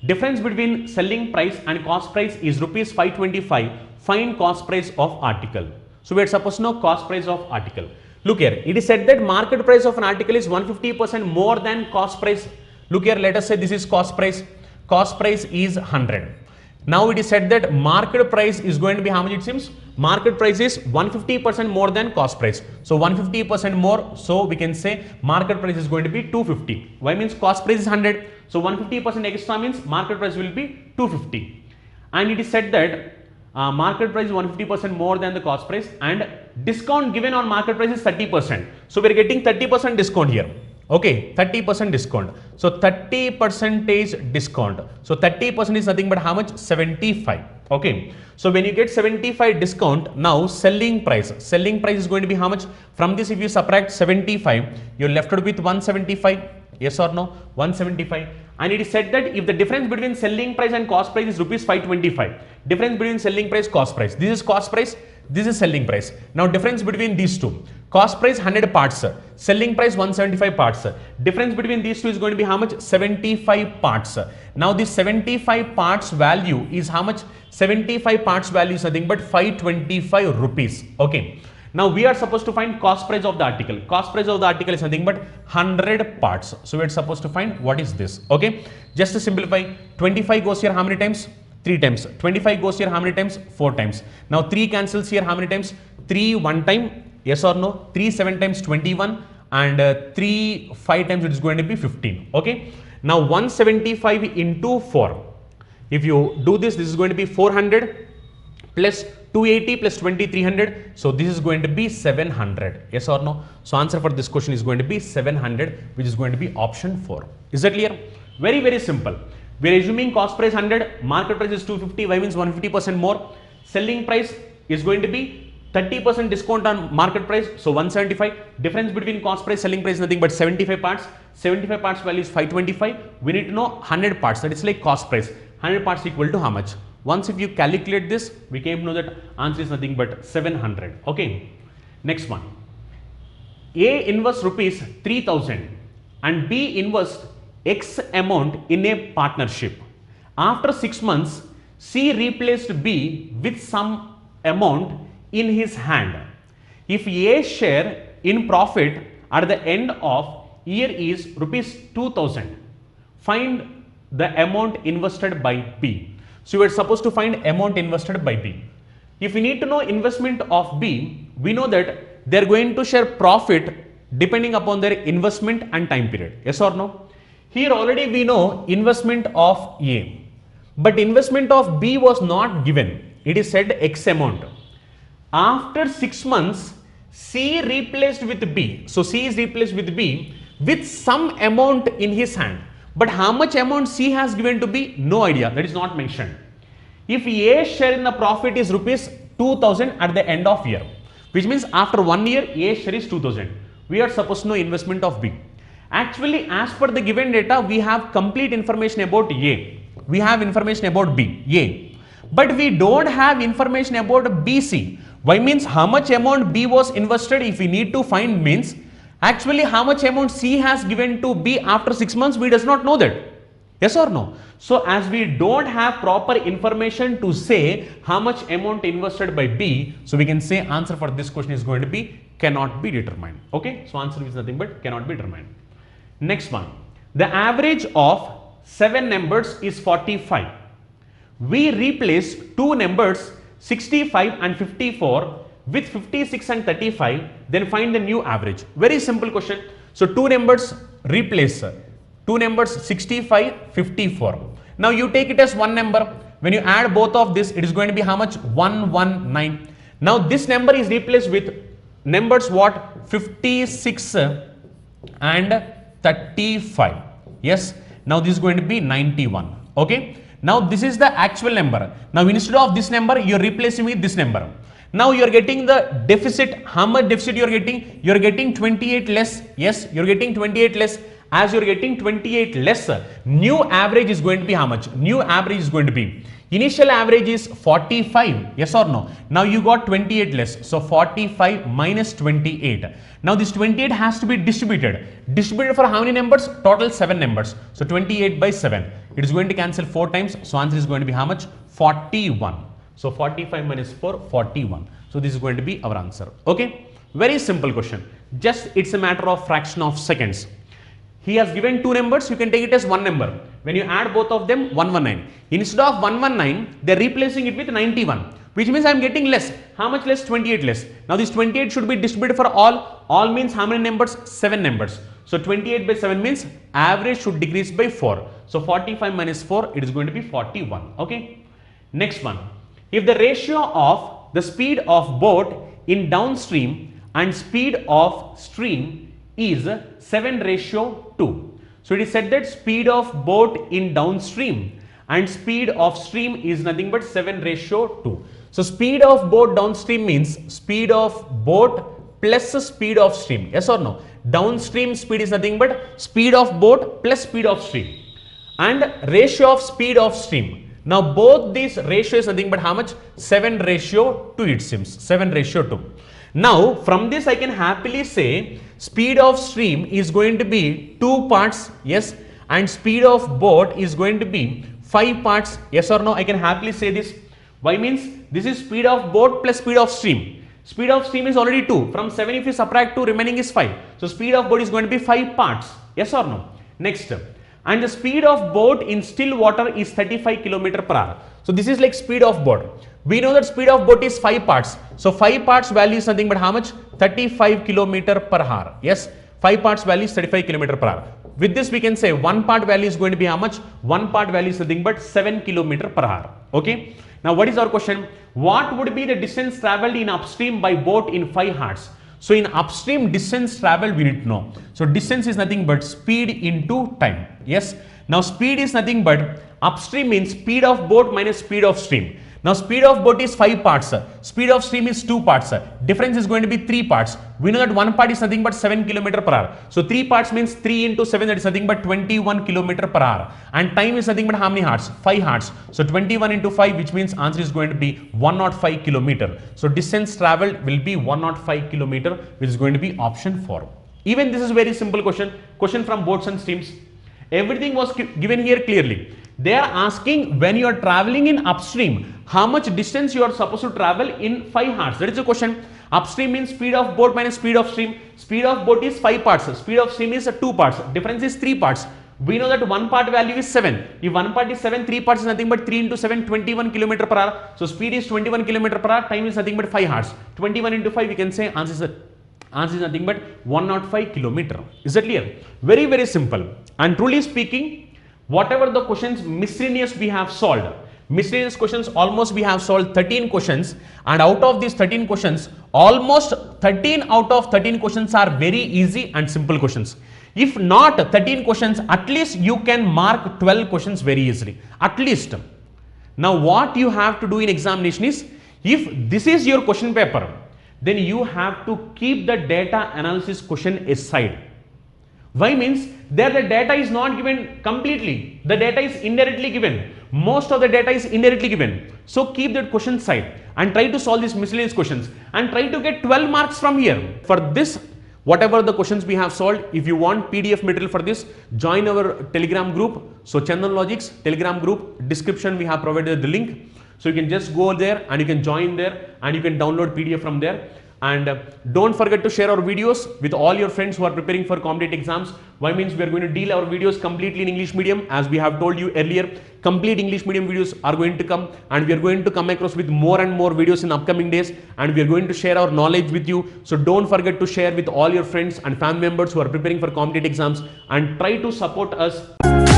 difference between selling price and cost price is rupees 525, find cost price of article. So we are supposed to know cost price of article. Look here, it is said that market price of an article is 150% more than cost price. Look here, let us say this is cost price. Cost price is 100. Now it is said that market price is going to be how much it seems? Market price is 150% more than cost price. So 150% more. So we can say market price is going to be 250. Why? Means cost price is 100. So 150% extra means market price will be 250. And it is said that market price is 150% more than the cost price, and discount given on market price is 30%. So we are getting 30% discount here. Okay, 30% discount. So 30% discount. So 30% is nothing but how much? 75. Okay. So when you get 75 discount, now selling price is going to be how much? From this, if you subtract 75, you're left with 175. Yes or no? 175. And it is said that if the difference between selling price and cost price is rupees 525, difference between selling price, cost price, this is cost price, this is selling price. Now difference between these two, cost price 100 parts, selling price 175 parts, difference between these two is going to be how much? 75 parts. Now this 75 parts value is how much? 75 parts value is nothing but 525 rupees. Okay. Now we are supposed to find cost price of the article. Cost price of the article is nothing but 100 parts. So we are supposed to find what is this. Okay. Just to simplify, 25 goes here how many times? 3 times. 25 goes here how many times? 4 times. Now 3 cancels here how many times? 3 1 time. Yes or no? 3 7 times 21, and 3 5 times it is going to be 15. Okay. Now 175 into 4. If you do this, this is going to be 400 plus 280 plus 20, 300. So this is going to be 700. Yes or no? So answer for this question is going to be 700, which is going to be option 4. Is that clear? Very, very simple. We are assuming cost price 100, market price is 250, y means 150% more. Selling price is going to be 30% discount on market price, so 175. Difference between cost price, selling price is nothing but 75 parts. 75 parts value is 525. We need to know 100 parts, that is like cost price. 100 parts equal to how much? Once if you calculate this, we came to know that answer is nothing but 700. Okay. Next one. A invests rupees 3000 and B invests X amount in a partnership. After 6 months, C replaced B with some amount in his hand. If A's share in profit at the end of year is rupees 2000, find the amount invested by B. So we are supposed to find amount invested by B. If we need to know investment of B, we know that they are going to share profit depending upon their investment and time period. Yes or no? Here already we know investment of A, but investment of B was not given. It is said X amount. After 6 months, C replaced with B. So C is replaced with B with some amount in his hand. But how much amount C has given to B? No idea. That is not mentioned. If A's share in the profit is rupees 2000 at the end of year, which means after 1 year A share is 2000. We are supposed to know investment of B. Actually, as per the given data, we have complete information about A. We have information about B, A. But we don't have information about BC. Why? Means how much amount B was invested, if we need to find, means actually how much amount C has given to B after 6 months, we does not know that. Yes or no? So as we don't have proper information to say how much amount invested by B, so we can say answer for this question is going to be cannot be determined. Okay, so answer is nothing but cannot be determined. Next one, the average of 7 numbers is 45. We replace two numbers 65 and 54 with 56 and 35, then find the new average. Very simple question. So two numbers replace, two numbers 65, 54. Now you take it as one number. When you add both of this, it is going to be how much? 119. Now this number is replaced with numbers what? 56 and 35. Yes. Now this is going to be 91. Okay. Now this is the actual number. Now instead of this number, you are replacing with this number. Now you are getting the deficit. How much deficit you are getting? You are getting 28 less. Yes, you are getting 28 less. As you are getting 28 less, new average is going to be how much? New average is going to be, initial average is 45. Yes or no? Now you got 28 less. So 45 minus 28. Now this 28 has to be distributed. Distributed for how many numbers? Total 7 numbers. So 28 by 7. It is going to cancel 4 times. So answer is going to be how much? 41. So 45 minus 4, 41. So this is going to be our answer. Okay. Very simple question. Just it's a matter of fraction of seconds. He has given two numbers. You can take it as one number. When you add both of them, 119. Instead of 119, they are replacing it with 91. Which means I am getting less. How much less? 28 less. Now this 28 should be distributed for all. All means how many numbers? 7 numbers. So 28 by 7 means average should decrease by 4. So 45 minus 4, it is going to be 41. Okay. Next one. If the ratio of the speed of boat in downstream and speed of stream is 7:2. So it is said that speed of boat in downstream and speed of stream is nothing but 7:2. So speed of boat downstream means speed of boat plus speed of stream. Yes or no? Downstream speed is nothing but speed of boat plus speed of stream. And ratio of speed of stream. Now both these ratio is nothing but how much? 7:2 it seems. 7:2. Now from this I can happily say speed of stream is going to be 2 parts. Yes. And speed of boat is going to be 5 parts. Yes or no? I can happily say this. Why? Means this is speed of boat plus speed of stream. Speed of stream is already 2. From 7 if you subtract 2, remaining is 5. So speed of boat is going to be 5 parts. Yes or no? Next. And the speed of boat in still water is 35 km per hour. So this is like speed of boat. We know that speed of boat is 5 parts. So 5 parts value is nothing but how much? 35 km per hour. Yes. 5 parts value is 35 km per hour. With this we can say 1 part value is going to be how much? 1 part value is nothing but 7 km per hour. Okay. Now what is our question? What would be the distance travelled in upstream by boat in 5 hours? So in upstream distance travelled we need to know. So distance is nothing but speed into time. Yes. Now speed is nothing but upstream means speed of boat minus speed of stream. Now speed of boat is 5 parts. Speed of stream is 2 parts. Difference is going to be 3 parts. We know that 1 part is nothing but 7 km per hour. So 3 parts means 3 into 7, that is nothing but 21 km per hour. And time is nothing but how many hours? 5 hours. So 21 into 5, which means answer is going to be 105 km. So distance travelled will be 105 km, which is going to be option 4. Even this is very simple question. Question from boats and streams. Everything was given here clearly. They are asking when you are traveling in upstream, how much distance you are supposed to travel in 5 hours. That is the question. Upstream means speed of boat minus speed of stream. Speed of boat is 5 parts. Speed of stream is 2 parts. Difference is 3 parts. We know that 1 part value is 7. If 1 part is 7, 3 parts is nothing but 3 into 7, 21 km per hour. So speed is 21 km per hour. Time is nothing but 5 hours. 21 into 5, we can say answer is nothing but 105 km. Is that clear? Very, very simple. And truly speaking, whatever the questions miscellaneous we have solved, miscellaneous questions almost we have solved 13 questions, and out of these 13 questions, almost 13 out of 13 questions are very easy and simple questions. If not 13 questions, at least you can mark 12 questions very easily, at least. Now what you have to do in examination is, if this is your question paper, then you have to keep the data analysis question aside. Why? Means there the data is not given completely, the data is indirectly given. Most of the data is indirectly given. So keep that question aside and try to solve these miscellaneous questions and try to get 12 marks from here. For this, whatever the questions we have solved, if you want PDF material for this, join our Telegram group. So Chandan Logics Telegram group, description we have provided the link. So you can just go there and you can join there and you can download PDF from there. And don't forget to share our videos with all your friends who are preparing for competitive exams. Why? Means we are going to deal our videos completely in English medium. As we have told you earlier, complete English medium videos are going to come, and we are going to come across with more and more videos in upcoming days, and we are going to share our knowledge with you. So don't forget to share with all your friends and family members who are preparing for competitive exams, and try to support us.